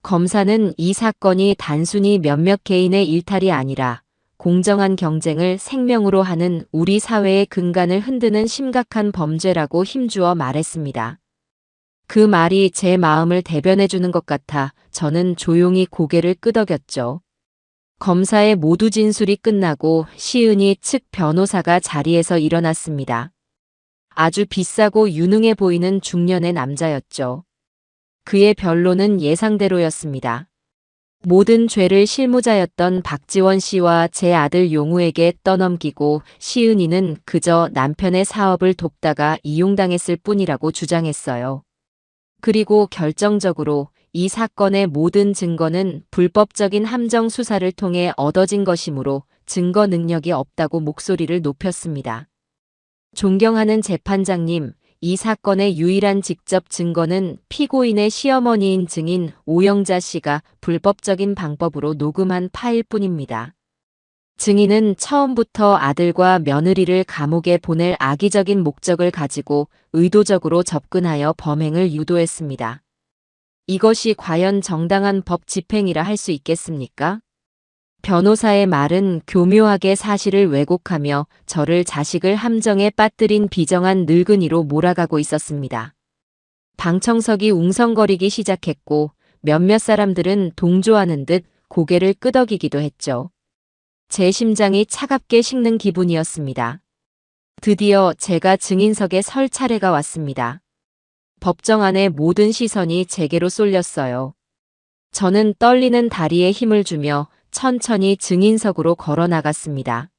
검사는 이 사건이 단순히 몇몇 개인의 일탈이 아니라 공정한 경쟁을 생명으로 하는 우리 사회의 근간을 흔드는 심각한 범죄라고 힘주어 말했습니다. 그 말이 제 마음을 대변해주는 것 같아 저는 조용히 고개를 끄덕였죠. 검사의 모두 진술이 끝나고 시은이 측 변호사가 자리에서 일어났습니다. 아주 비싸고 유능해 보이는 중년의 남자였죠. 그의 변론은 예상대로였습니다. 모든 죄를 실무자였던 박지원 씨와 제 아들 용우에게 떠넘기고 시은이는 그저 남편의 사업을 돕다가 이용당했을 뿐이라고 주장했어요. 그리고 결정적으로 이 사건의 모든 증거는 불법적인 함정 수사를 통해 얻어진 것이므로 증거 능력이 없다고 목소리를 높였습니다. 존경하는 재판장님, 이 사건의 유일한 직접 증거는 피고인의 시어머니인 증인 오영자 씨가 불법적인 방법으로 녹음한 파일 뿐입니다. 증인은 처음부터 아들과 며느리를 감옥에 보낼 악의적인 목적을 가지고 의도적으로 접근하여 범행을 유도했습니다. 이것이 과연 정당한 법 집행이라 할 수 있겠습니까? 변호사의 말은 교묘하게 사실을 왜곡하며 저를 자식을 함정에 빠뜨린 비정한 늙은이로 몰아가고 있었습니다. 방청석이 웅성거리기 시작했고 몇몇 사람들은 동조하는 듯 고개를 끄덕이기도 했죠. 제 심장이 차갑게 식는 기분이었습니다. 드디어 제가 증인석에 설 차례가 왔습니다. 법정 안의 모든 시선이 제게로 쏠렸어요. 저는 떨리는 다리에 힘을 주며 천천히 증인석으로 걸어 나갔습니다.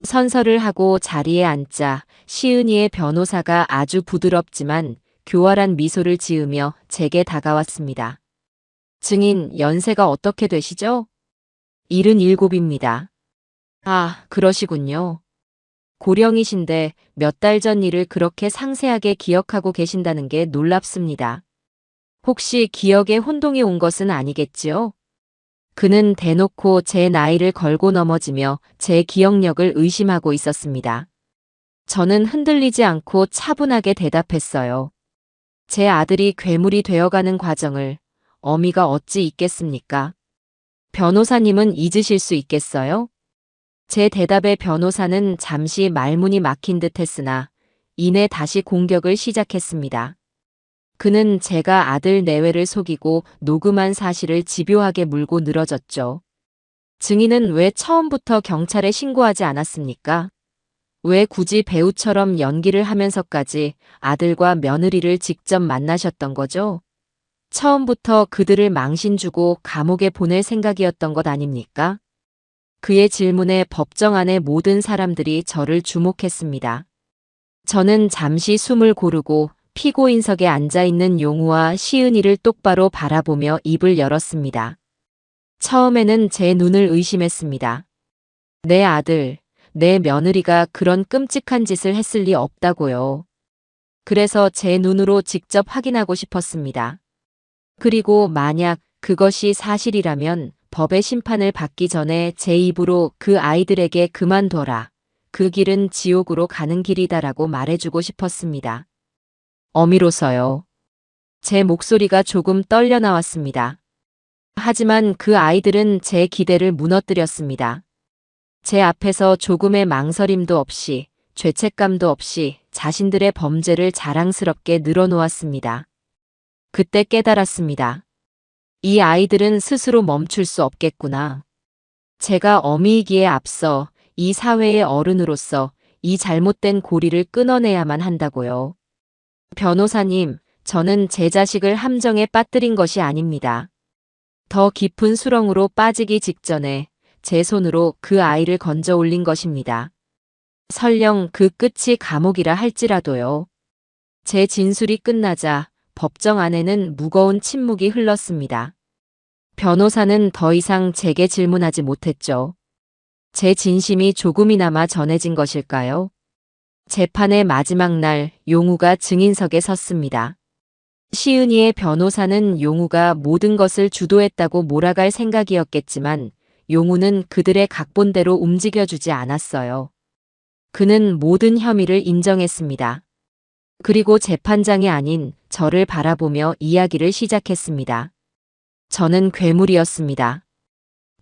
선서를 하고 자리에 앉자 시은이의 변호사가 아주 부드럽지만 교활한 미소를 지으며 제게 다가왔습니다. 증인 연세가 어떻게 되시죠? 77입니다. 아, 그러시군요. 고령이신데 몇 달 전 일을 그렇게 상세하게 기억하고 계신다는 게 놀랍습니다. 혹시 기억에 혼동이 온 것은 아니겠지요? 그는 대놓고 제 나이를 걸고 넘어지며 제 기억력을 의심하고 있었습니다. 저는 흔들리지 않고 차분하게 대답했어요. 제 아들이 괴물이 되어가는 과정을 어미가 어찌 잊겠습니까? 변호사님은 잊으실 수 있겠어요? 제 대답에 변호사는 잠시 말문이 막힌 듯 했으나 이내 다시 공격을 시작했습니다. 그는 제가 아들 내외를 속이고 녹음한 사실을 집요하게 물고 늘어졌죠. 증인은 왜 처음부터 경찰에 신고하지 않았습니까? 왜 굳이 배우처럼 연기를 하면서까지 아들과 며느리를 직접 만나셨던 거죠? 처음부터 그들을 망신 주고 감옥에 보낼 생각이었던 것 아닙니까? 그의 질문에 법정 안의 모든 사람들이 저를 주목했습니다. 저는 잠시 숨을 고르고 피고인석에 앉아있는 용우와 시은이를 똑바로 바라보며 입을 열었습니다. 처음에는 제 눈을 의심했습니다. 내 아들, 내 며느리가 그런 끔찍한 짓을 했을 리 없다고요. 그래서 제 눈으로 직접 확인하고 싶었습니다. 그리고 만약 그것이 사실이라면 법의 심판을 받기 전에 제 입으로 그 아이들에게 그만둬라. 그 길은 지옥으로 가는 길이다라고 말해주고 싶었습니다. 어미로서요. 제 목소리가 조금 떨려 나왔습니다. 하지만 그 아이들은 제 기대를 무너뜨렸습니다. 제 앞에서 조금의 망설임도 없이, 죄책감도 없이 자신들의 범죄를 자랑스럽게 늘어놓았습니다. 그때 깨달았습니다. 이 아이들은 스스로 멈출 수 없겠구나. 제가 어미이기에 앞서 이 사회의 어른으로서 이 잘못된 고리를 끊어내야만 한다고요. 변호사님, 저는 제 자식을 함정에 빠뜨린 것이 아닙니다. 더 깊은 수렁으로 빠지기 직전에 제 손으로 그 아이를 건져 올린 것입니다. 설령 그 끝이 감옥이라 할지라도요. 제 진술이 끝나자 법정 안에는 무거운 침묵이 흘렀습니다. 변호사는 더 이상 제게 질문하지 못했죠. 제 진심이 조금이나마 전해진 것일까요? 재판의 마지막 날 용우가 증인석에 섰습니다. 시은이의 변호사는 용우가 모든 것을 주도했다고 몰아갈 생각이었겠지만 용우는 그들의 각본대로 움직여주지 않았어요. 그는 모든 혐의를 인정했습니다. 그리고 재판장이 아닌 저를 바라보며 이야기를 시작했습니다. 저는 괴물이었습니다.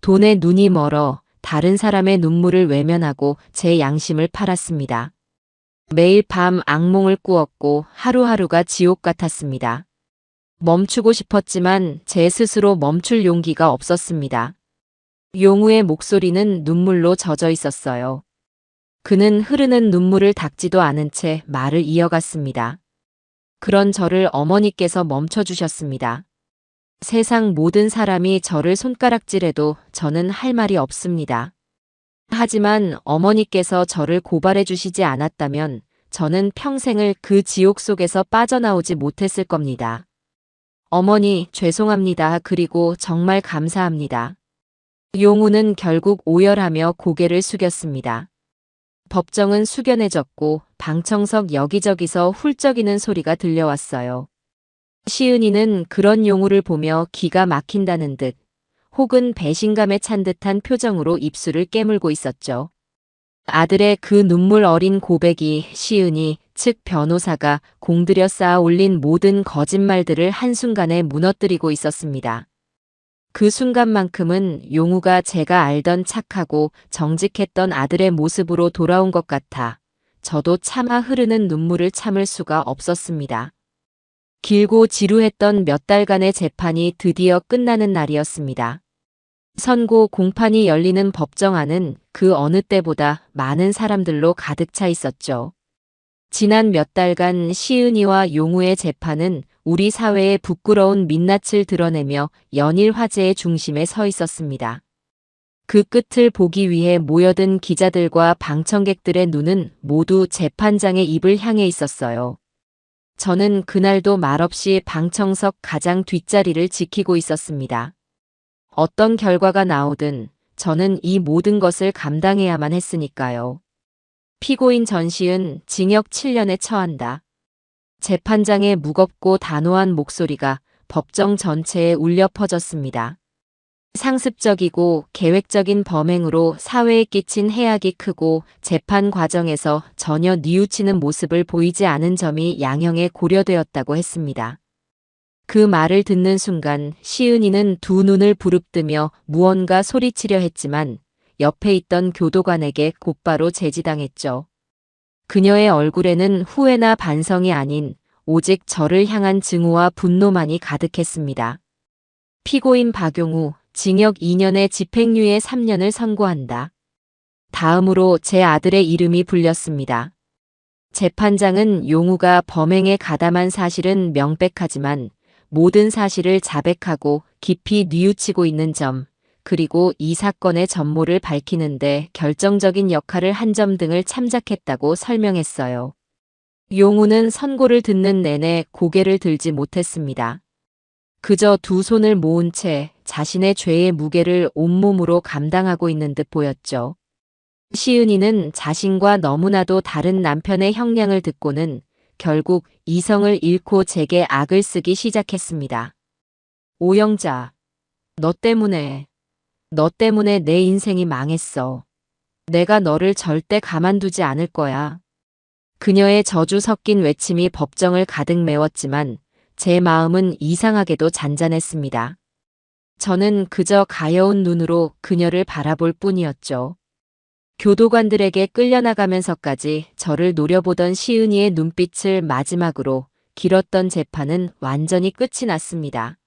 돈에 눈이 멀어 다른 사람의 눈물을 외면하고 제 양심을 팔았습니다. 매일 밤 악몽을 꾸었고 하루하루가 지옥 같았습니다. 멈추고 싶었지만 제 스스로 멈출 용기가 없었습니다. 용우의 목소리는 눈물로 젖어 있었어요. 그는 흐르는 눈물을 닦지도 않은 채 말을 이어갔습니다. 그런 저를 어머니께서 멈춰주셨습니다. 세상 모든 사람이 저를 손가락질해도 저는 할 말이 없습니다. 하지만 어머니께서 저를 고발해 주시지 않았다면 저는 평생을 그 지옥 속에서 빠져나오지 못했을 겁니다. 어머니, 죄송합니다. 그리고 정말 감사합니다. 용우는 결국 오열하며 고개를 숙였습니다. 법정은 숙연해졌고 방청석 여기저기서 훌쩍이는 소리가 들려왔어요. 시은이는 그런 용우를 보며 기가 막힌다는 듯 혹은 배신감에 찬 듯한 표정으로 입술을 깨물고 있었죠. 아들의 그 눈물 어린 고백이 시은이 즉 변호사가 공들여 쌓아 올린 모든 거짓말들을 한순간에 무너뜨리고 있었습니다. 그 순간만큼은 용우가 제가 알던 착하고 정직했던 아들의 모습으로 돌아온 것 같아 저도 차마 흐르는 눈물을 참을 수가 없었습니다. 길고 지루했던 몇 달간의 재판이 드디어 끝나는 날이었습니다. 선고 공판이 열리는 법정 안은 그 어느 때보다 많은 사람들로 가득 차 있었죠. 지난 몇 달간 시은이와 용우의 재판은 우리 사회의 부끄러운 민낯을 드러내며 연일 화제의 중심에 서 있었습니다. 그 끝을 보기 위해 모여든 기자들과 방청객들의 눈은 모두 재판장의 입을 향해 있었어요. 저는 그날도 말없이 방청석 가장 뒷자리를 지키고 있었습니다. 어떤 결과가 나오든 저는 이 모든 것을 감당해야만 했으니까요. 피고인 전시은 징역 7년에 처한다. 재판장의 무겁고 단호한 목소리가 법정 전체에 울려 퍼졌습니다. 상습적이고 계획적인 범행으로 사회에 끼친 해악이 크고 재판 과정에서 전혀 뉘우치는 모습을 보이지 않은 점이 양형에 고려되었다고 했습니다. 그 말을 듣는 순간 시은이는 두 눈을 부릅뜨며 무언가 소리치려 했지만 옆에 있던 교도관에게 곧바로 제지당했죠. 그녀의 얼굴에는 후회나 반성이 아닌 오직 저를 향한 증오와 분노만이 가득했습니다. 피고인 박용우, 징역 2년에 집행유예 3년을 선고한다. 다음으로 제 아들의 이름이 불렸습니다. 재판장은 용우가 범행에 가담한 사실은 명백하지만 모든 사실을 자백하고 깊이 뉘우치고 있는 점, 그리고 이 사건의 전모를 밝히는데 결정적인 역할을 한 점 등을 참작했다고 설명했어요. 용우는 선고를 듣는 내내 고개를 들지 못했습니다. 그저 두 손을 모은 채 자신의 죄의 무게를 온몸으로 감당하고 있는 듯 보였죠. 시은이는 자신과 너무나도 다른 남편의 형량을 듣고는 결국 이성을 잃고 제게 악을 쓰기 시작했습니다. 오영자, 너 때문에 내 인생이 망했어. 내가 너를 절대 가만두지 않을 거야. 그녀의 저주 섞인 외침이 법정을 가득 메웠지만 제 마음은 이상하게도 잔잔했습니다. 저는 그저 가여운 눈으로 그녀를 바라볼 뿐이었죠. 교도관들에게 끌려나가면서까지 저를 노려보던 시은이의 눈빛을 마지막으로 길었던 재판은 완전히 끝이 났습니다.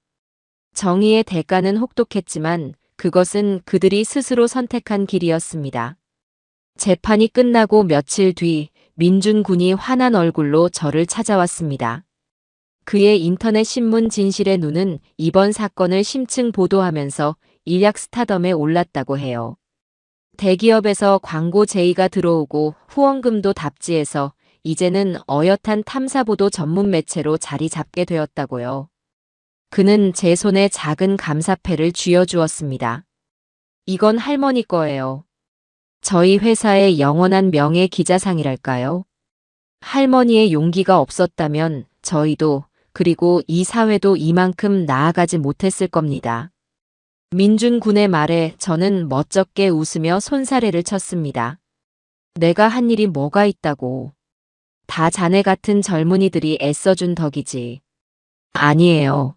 정의의 대가는 혹독했지만 그것은 그들이 스스로 선택한 길이었습니다. 재판이 끝나고 며칠 뒤 민준 군이 환한 얼굴로 저를 찾아왔습니다. 그의 인터넷 신문 진실의 눈은 이번 사건을 심층 보도하면서 일약 스타덤에 올랐다고 해요. 대기업에서 광고 제의가 들어오고 후원금도 답지해서 이제는 어엿한 탐사보도 전문 매체로 자리 잡게 되었다고요. 그는 제 손에 작은 감사패를 쥐어주었습니다. 이건 할머니 거예요. 저희 회사의 영원한 명예 기자상이랄까요? 할머니의 용기가 없었다면 저희도 그리고 이 사회도 이만큼 나아가지 못했을 겁니다. 민준 군의 말에 저는 멋쩍게 웃으며 손사래를 쳤습니다. 내가 한 일이 뭐가 있다고. 다 자네 같은 젊은이들이 애써준 덕이지. 아니에요.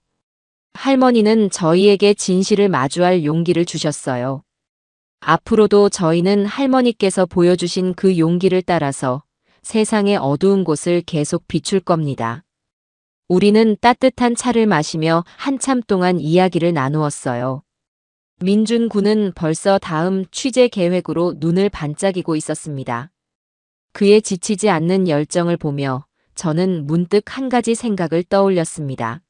할머니는 저희에게 진실을 마주할 용기를 주셨어요. 앞으로도 저희는 할머니께서 보여주신 그 용기를 따라서 세상의 어두운 곳을 계속 비출 겁니다. 우리는 따뜻한 차를 마시며 한참 동안 이야기를 나누었어요. 민준 군은 벌써 다음 취재 계획으로 눈을 반짝이고 있었습니다. 그의 지치지 않는 열정을 보며 저는 문득 한 가지 생각을 떠올렸습니다.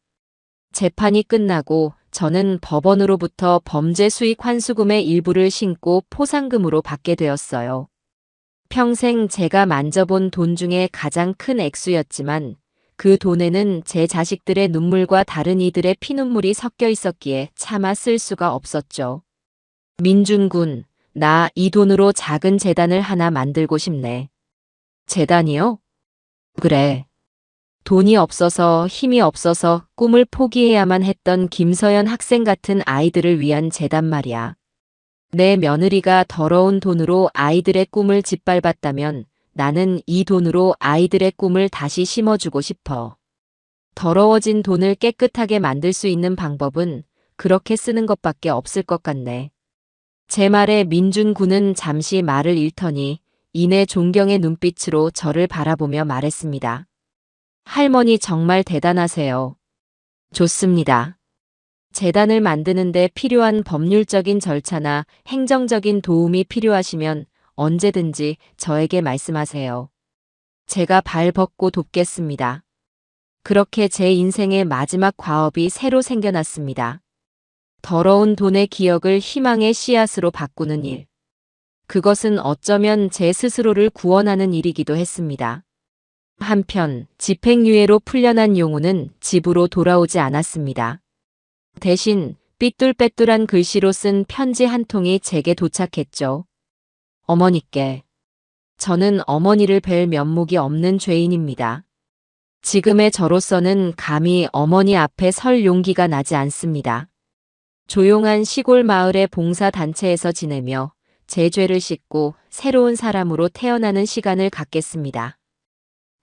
재판이 끝나고 저는 법원으로부터 범죄 수익 환수금의 일부를 신고 포상금으로 받게 되었어요. 평생 제가 만져본 돈 중에 가장 큰 액수였지만 그 돈에는 제 자식들의 눈물과 다른 이들의 피눈물이 섞여 있었기에 차마 쓸 수가 없었죠. 민준 군, 나 이 돈으로 작은 재단을 하나 만들고 싶네. 재단이요? 그래. 돈이 없어서 힘이 없어서 꿈을 포기해야만 했던 김서연 학생 같은 아이들을 위한 재단 말이야. 내 며느리가 더러운 돈으로 아이들의 꿈을 짓밟았다면 나는 이 돈으로 아이들의 꿈을 다시 심어주고 싶어. 더러워진 돈을 깨끗하게 만들 수 있는 방법은 그렇게 쓰는 것밖에 없을 것 같네. 제 말에 민준 군은 잠시 말을 잃더니 이내 존경의 눈빛으로 저를 바라보며 말했습니다. 할머니 정말 대단하세요. 좋습니다. 재단을 만드는데 필요한 법률적인 절차나 행정적인 도움이 필요하시면 언제든지 저에게 말씀하세요. 제가 발 벗고 돕겠습니다. 그렇게 제 인생의 마지막 과업이 새로 생겨났습니다. 더러운 돈의 기억을 희망의 씨앗으로 바꾸는 일. 그것은 어쩌면 제 스스로를 구원하는 일이기도 했습니다. 한편 집행유예로 풀려난 용우는 집으로 돌아오지 않았습니다. 대신 삐뚤빼뚤한 글씨로 쓴 편지 한 통이 제게 도착했죠. 어머니께. 저는 어머니를 뵐 면목이 없는 죄인입니다. 지금의 저로서는 감히 어머니 앞에 설 용기가 나지 않습니다. 조용한 시골 마을의 봉사단체에서 지내며 제 죄를 씻고 새로운 사람으로 태어나는 시간을 갖겠습니다.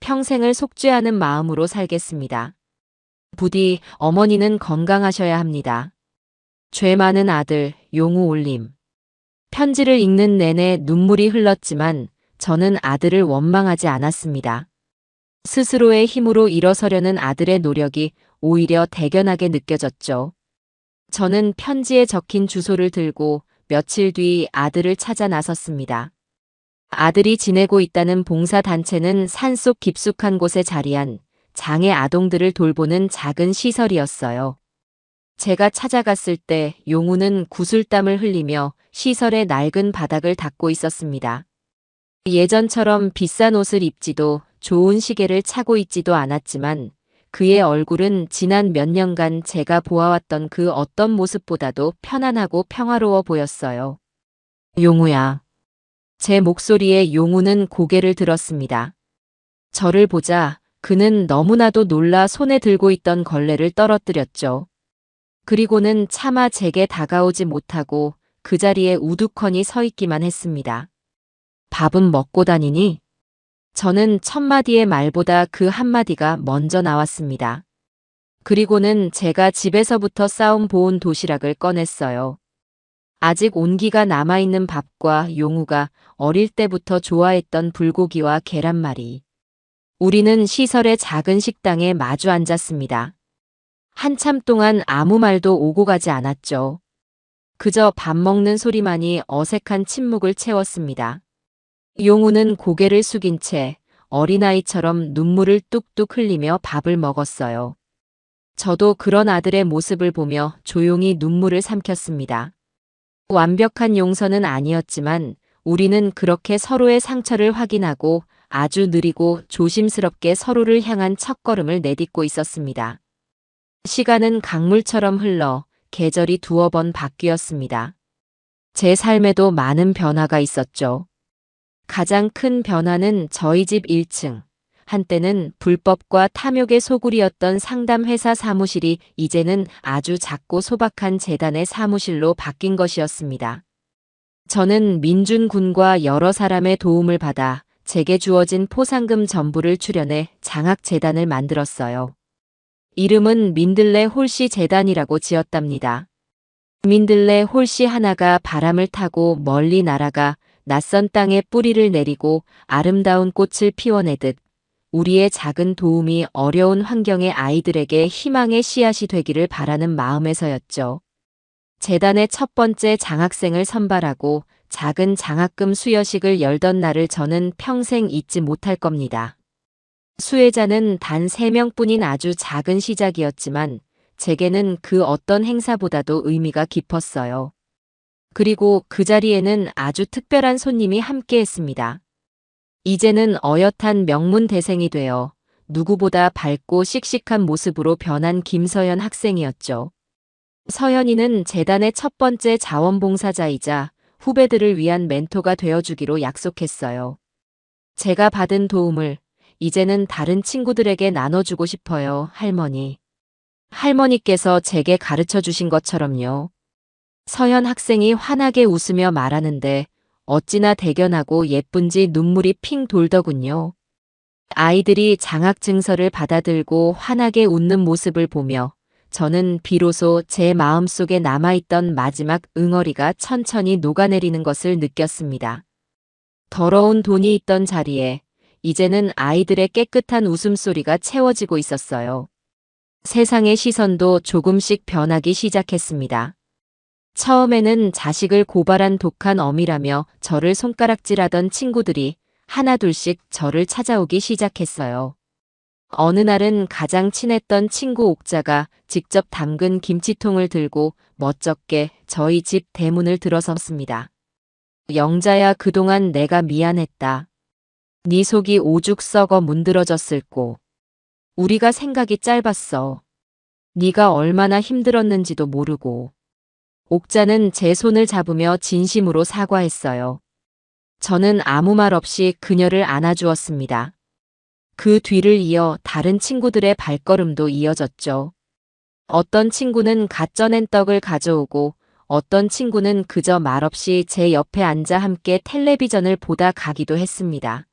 평생을 속죄하는 마음으로 살겠습니다. 부디 어머니는 건강하셔야 합니다. 죄 많은 아들 용우 올림. 편지를 읽는 내내 눈물이 흘렀지만 저는 아들을 원망하지 않았습니다. 스스로의 힘으로 일어서려는 아들의 노력이 오히려 대견하게 느껴졌죠. 저는 편지에 적힌 주소를 들고 며칠 뒤 아들을 찾아 나섰습니다. 아들이 지내고 있다는 봉사단체는 산속 깊숙한 곳에 자리한 장애 아동들을 돌보는 작은 시설이었어요. 제가 찾아갔을 때 용우는 구슬땀을 흘리며 시설의 낡은 바닥을 닦고 있었습니다. 예전처럼 비싼 옷을 입지도 좋은 시계를 차고 있지도 않았지만 그의 얼굴은 지난 몇 년간 제가 보아왔던 그 어떤 모습보다도 편안하고 평화로워 보였어요. 용우야. 제 목소리에 용우는 고개를 들었습니다. 저를 보자 그는 너무나도 놀라 손에 들고 있던 걸레를 떨어뜨렸죠. 그리고는 차마 제게 다가오지 못하고 그 자리에 우두커니 서 있기만 했습니다. 밥은 먹고 다니니? 저는 첫마디의 말보다 그 한마디가 먼저 나왔습니다. 그리고는 제가 집에서부터 싸움 보온 도시락을 꺼냈어요. 아직 온기가 남아있는 밥과 용우가 어릴 때부터 좋아했던 불고기와 계란말이. 우리는 시설의 작은 식당에 마주 앉았습니다. 한참 동안 아무 말도 오고 가지 않았죠. 그저 밥 먹는 소리만이 어색한 침묵을 채웠습니다. 용우는 고개를 숙인 채 어린아이처럼 눈물을 뚝뚝 흘리며 밥을 먹었어요. 저도 그런 아들의 모습을 보며 조용히 눈물을 삼켰습니다. 완벽한 용서는 아니었지만 우리는 그렇게 서로의 상처를 확인하고 아주 느리고 조심스럽게 서로를 향한 첫걸음을 내딛고 있었습니다. 시간은 강물처럼 흘러 계절이 두어 번 바뀌었습니다. 제 삶에도 많은 변화가 있었죠. 가장 큰 변화는 저희 집 1층. 한때는 불법과 탐욕의 소굴이었던 상담회사 사무실이 이제는 아주 작고 소박한 재단의 사무실로 바뀐 것이었습니다. 저는 민준 군과 여러 사람의 도움을 받아 제게 주어진 포상금 전부를 출연해 장학재단을 만들었어요. 이름은 민들레 홀씨 재단이라고 지었답니다. 민들레 홀씨 하나가 바람을 타고 멀리 날아가 낯선 땅에 뿌리를 내리고 아름다운 꽃을 피워내듯 우리의 작은 도움이 어려운 환경의 아이들에게 희망의 씨앗이 되기를 바라는 마음에서였죠. 재단의 첫 번째 장학생을 선발하고 작은 장학금 수여식을 열던 날을 저는 평생 잊지 못할 겁니다. 수혜자는 단 3명뿐인 아주 작은 시작이었지만 제게는 그 어떤 행사보다도 의미가 깊었어요. 그리고 그 자리에는 아주 특별한 손님이 함께했습니다. 이제는 어엿한 명문대생이 되어 누구보다 밝고 씩씩한 모습으로 변한 김서연 학생이었죠. 서연이는 재단의 첫 번째 자원봉사자이자 후배들을 위한 멘토가 되어주기로 약속했어요. 제가 받은 도움을 이제는 다른 친구들에게 나눠주고 싶어요, 할머니. 할머니께서 제게 가르쳐 주신 것처럼요. 서연 학생이 환하게 웃으며 말하는데 어찌나 대견하고 예쁜지 눈물이 핑 돌더군요. 아이들이 장학 증서를 받아들고 환하게 웃는 모습을 보며 저는 비로소 제 마음속에 남아있던 마지막 응어리가 천천히 녹아내리는 것을 느꼈습니다. 더러운 돈이 있던 자리에 이제는 아이들의 깨끗한 웃음소리가 채워지고 있었어요. 세상의 시선도 조금씩 변하기 시작했습니다. 처음에는 자식을 고발한 독한 어미라며 저를 손가락질하던 친구들이 하나둘씩 저를 찾아오기 시작했어요. 어느 날은 가장 친했던 친구 옥자가 직접 담근 김치통을 들고 멋쩍게 저희 집 대문을 들어섰습니다. 영자야, 그동안 내가 미안했다. 네 속이 오죽 썩어 문드러졌을꼬. 우리가 생각이 짧았어. 네가 얼마나 힘들었는지도 모르고. 옥자는 제 손을 잡으며 진심으로 사과했어요. 저는 아무 말 없이 그녀를 안아주었습니다. 그 뒤를 이어 다른 친구들의 발걸음도 이어졌죠. 어떤 친구는 갓 쪄낸 떡을 가져오고 어떤 친구는 그저 말없이 제 옆에 앉아 함께 텔레비전을 보다 가기도 했습니다.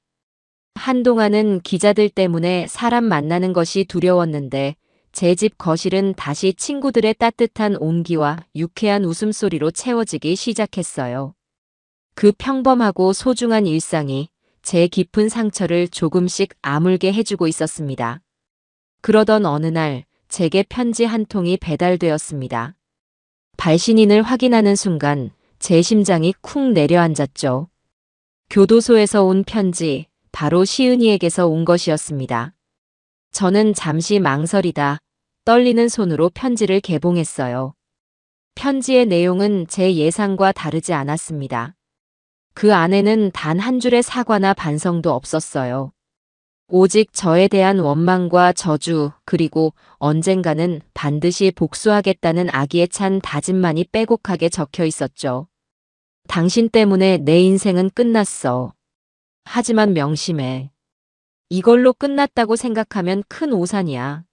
한동안은 기자들 때문에 사람 만나는 것이 두려웠는데 제 집 거실은 다시 친구들의 따뜻한 온기와 유쾌한 웃음소리로 채워지기 시작했어요. 그 평범하고 소중한 일상이 제 깊은 상처를 조금씩 아물게 해주고 있었습니다. 그러던 어느 날 제게 편지 한 통이 배달되었습니다. 발신인을 확인하는 순간 제 심장이 쿵 내려앉았죠. 교도소에서 온 편지, 바로 시은이에게서 온 것이었습니다. 저는 잠시 망설이다 떨리는 손으로 편지를 개봉했어요. 편지의 내용은 제 예상과 다르지 않았습니다. 그 안에는 단 한 줄의 사과나 반성도 없었어요. 오직 저에 대한 원망과 저주, 그리고 언젠가는 반드시 복수하겠다는 악의에 찬 다짐만이 빼곡하게 적혀 있었죠. 당신 때문에 내 인생은 끝났어. 하지만 명심해. 이걸로 끝났다고 생각하면 큰 오산이야.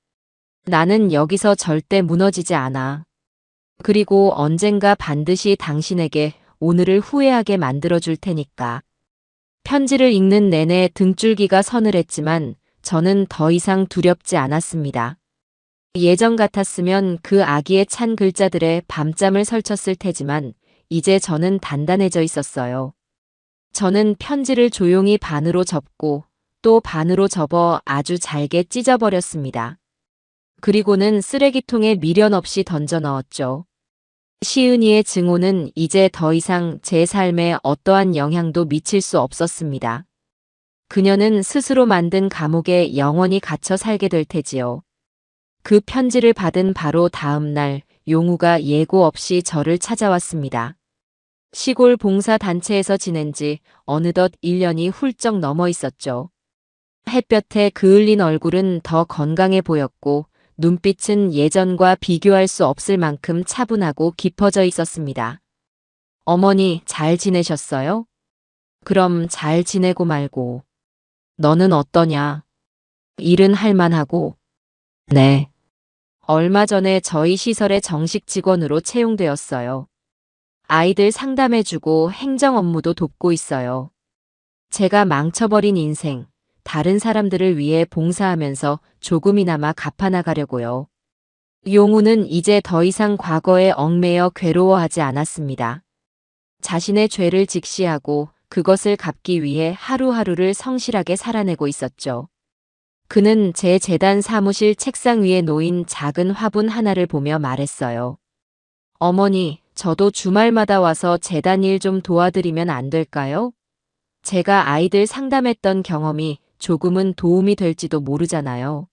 나는 여기서 절대 무너지지 않아. 그리고 언젠가 반드시 당신에게 오늘을 후회하게 만들어줄 테니까. 편지를 읽는 내내 등줄기가 서늘했지만 저는 더 이상 두렵지 않았습니다. 예전 같았으면 그 악의에 찬 글자들에 밤잠을 설쳤을 테지만 이제 저는 단단해져 있었어요. 저는 편지를 조용히 반으로 접고 또 반으로 접어 아주 잘게 찢어버렸습니다. 그리고는 쓰레기통에 미련 없이 던져 넣었죠. 시은이의 증오는 이제 더 이상 제 삶에 어떠한 영향도 미칠 수 없었습니다. 그녀는 스스로 만든 감옥에 영원히 갇혀 살게 될 테지요. 그 편지를 받은 바로 다음 날 용우가 예고 없이 저를 찾아왔습니다. 시골 봉사단체에서 지낸 지 어느덧 1년이 훌쩍 넘어 있었죠. 햇볕에 그을린 얼굴은 더 건강해 보였고 눈빛은 예전과 비교할 수 없을 만큼 차분하고 깊어져 있었습니다. 어머니, 잘 지내셨어요? 그럼 잘 지내고 말고. 너는 어떠냐? 일은 할만하고. 네. 얼마 전에 저희 시설의 정식 직원으로 채용되었어요. 아이들 상담해주고 행정 업무도 돕고 있어요. 제가 망쳐버린 인생, 다른 사람들을 위해 봉사하면서 조금이나마 갚아나가려고요. 용우는 이제 더 이상 과거에 얽매여 괴로워하지 않았습니다. 자신의 죄를 직시하고 그것을 갚기 위해 하루하루를 성실하게 살아내고 있었죠. 그는 제 재단 사무실 책상 위에 놓인 작은 화분 하나를 보며 말했어요. 어머니, 저도 주말마다 와서 재단 일 좀 도와드리면 안 될까요? 제가 아이들 상담했던 경험이 조금은 도움이 될지도 모르잖아요.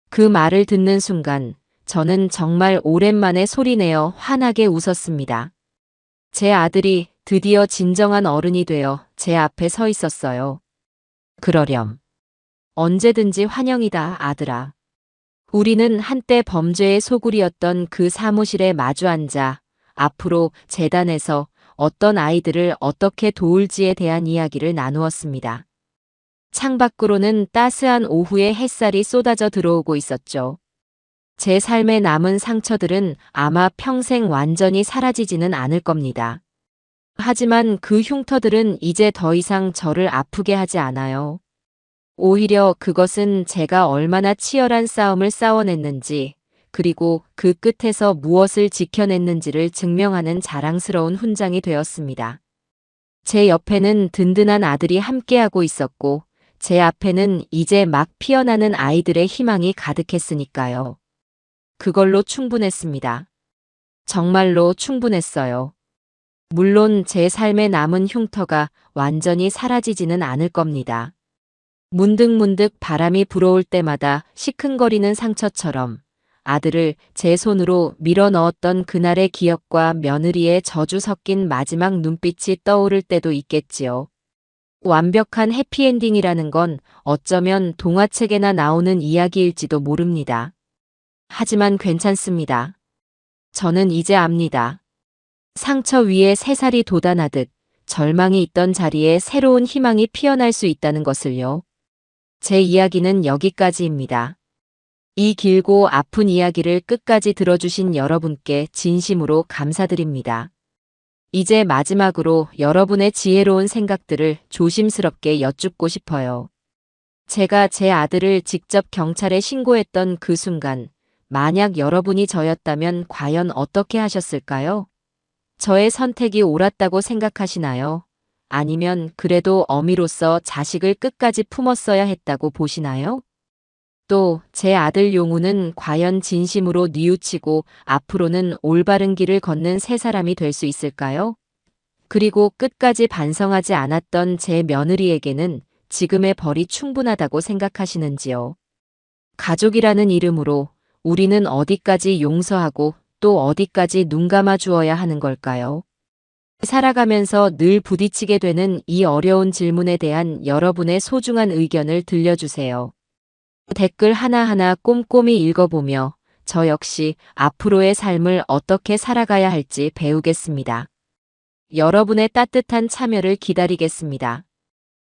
그 말을 듣는 순간 저는 정말 오랜만에 소리내어 환하게 웃었습니다. 제 아들이 드디어 진정한 어른이 되어 제 앞에 서 있었어요. 그러렴. 언제든지 환영이다, 아들아. 우리는 한때 범죄의 소굴이었던 그 사무실에 마주 앉아 앞으로 재단에서 어떤 아이들을 어떻게 도울지에 대한 이야기를 나누었습니다. 창밖으로는 따스한 오후의 햇살이 쏟아져 들어오고 있었죠. 제 삶에 남은 상처들은 아마 평생 완전히 사라지지는 않을 겁니다. 하지만 그 흉터들은 이제 더 이상 저를 아프게 하지 않아요. 오히려 그것은 제가 얼마나 치열한 싸움을 싸워냈는지, 그리고 그 끝에서 무엇을 지켜냈는지를 증명하는 자랑스러운 훈장이 되었습니다. 제 옆에는 든든한 아들이 함께하고 있었고, 제 앞에는 이제 막 피어나는 아이들의 희망이 가득했으니까요. 그걸로 충분했습니다. 정말로 충분했어요. 물론 제 삶에 남은 흉터가 완전히 사라지지는 않을 겁니다. 문득문득 바람이 불어올 때마다 시큰거리는 상처처럼 아들을 제 손으로 밀어 넣었던 그날의 기억과 며느리의 저주 섞인 마지막 눈빛이 떠오를 때도 있겠지요. 완벽한 해피엔딩이라는 건 어쩌면 동화책에나 나오는 이야기일지도 모릅니다. 하지만 괜찮습니다. 저는 이제 압니다. 상처 위에 새살이 돋아나듯 절망이 있던 자리에 새로운 희망이 피어날 수 있다는 것을요. 제 이야기는 여기까지입니다. 이 길고 아픈 이야기를 끝까지 들어주신 여러분께 진심으로 감사드립니다. 이제 마지막으로 여러분의 지혜로운 생각들을 조심스럽게 여쭙고 싶어요. 제가 제 아들을 직접 경찰에 신고했던 그 순간, 만약 여러분이 저였다면 과연 어떻게 하셨을까요? 저의 선택이 옳았다고 생각하시나요? 아니면 그래도 어미로서 자식을 끝까지 품었어야 했다고 보시나요? 또 제 아들 용우는 과연 진심으로 뉘우치고 앞으로는 올바른 길을 걷는 새 사람이 될 수 있을까요? 그리고 끝까지 반성하지 않았던 제 며느리에게는 지금의 벌이 충분하다고 생각하시는지요? 가족이라는 이름으로 우리는 어디까지 용서하고 또 어디까지 눈 감아 주어야 하는 걸까요? 살아가면서 늘 부딪히게 되는 이 어려운 질문에 대한 여러분의 소중한 의견을 들려주세요. 댓글 하나하나 꼼꼼히 읽어보며 저 역시 앞으로의 삶을 어떻게 살아가야 할지 배우겠습니다. 여러분의 따뜻한 참여를 기다리겠습니다.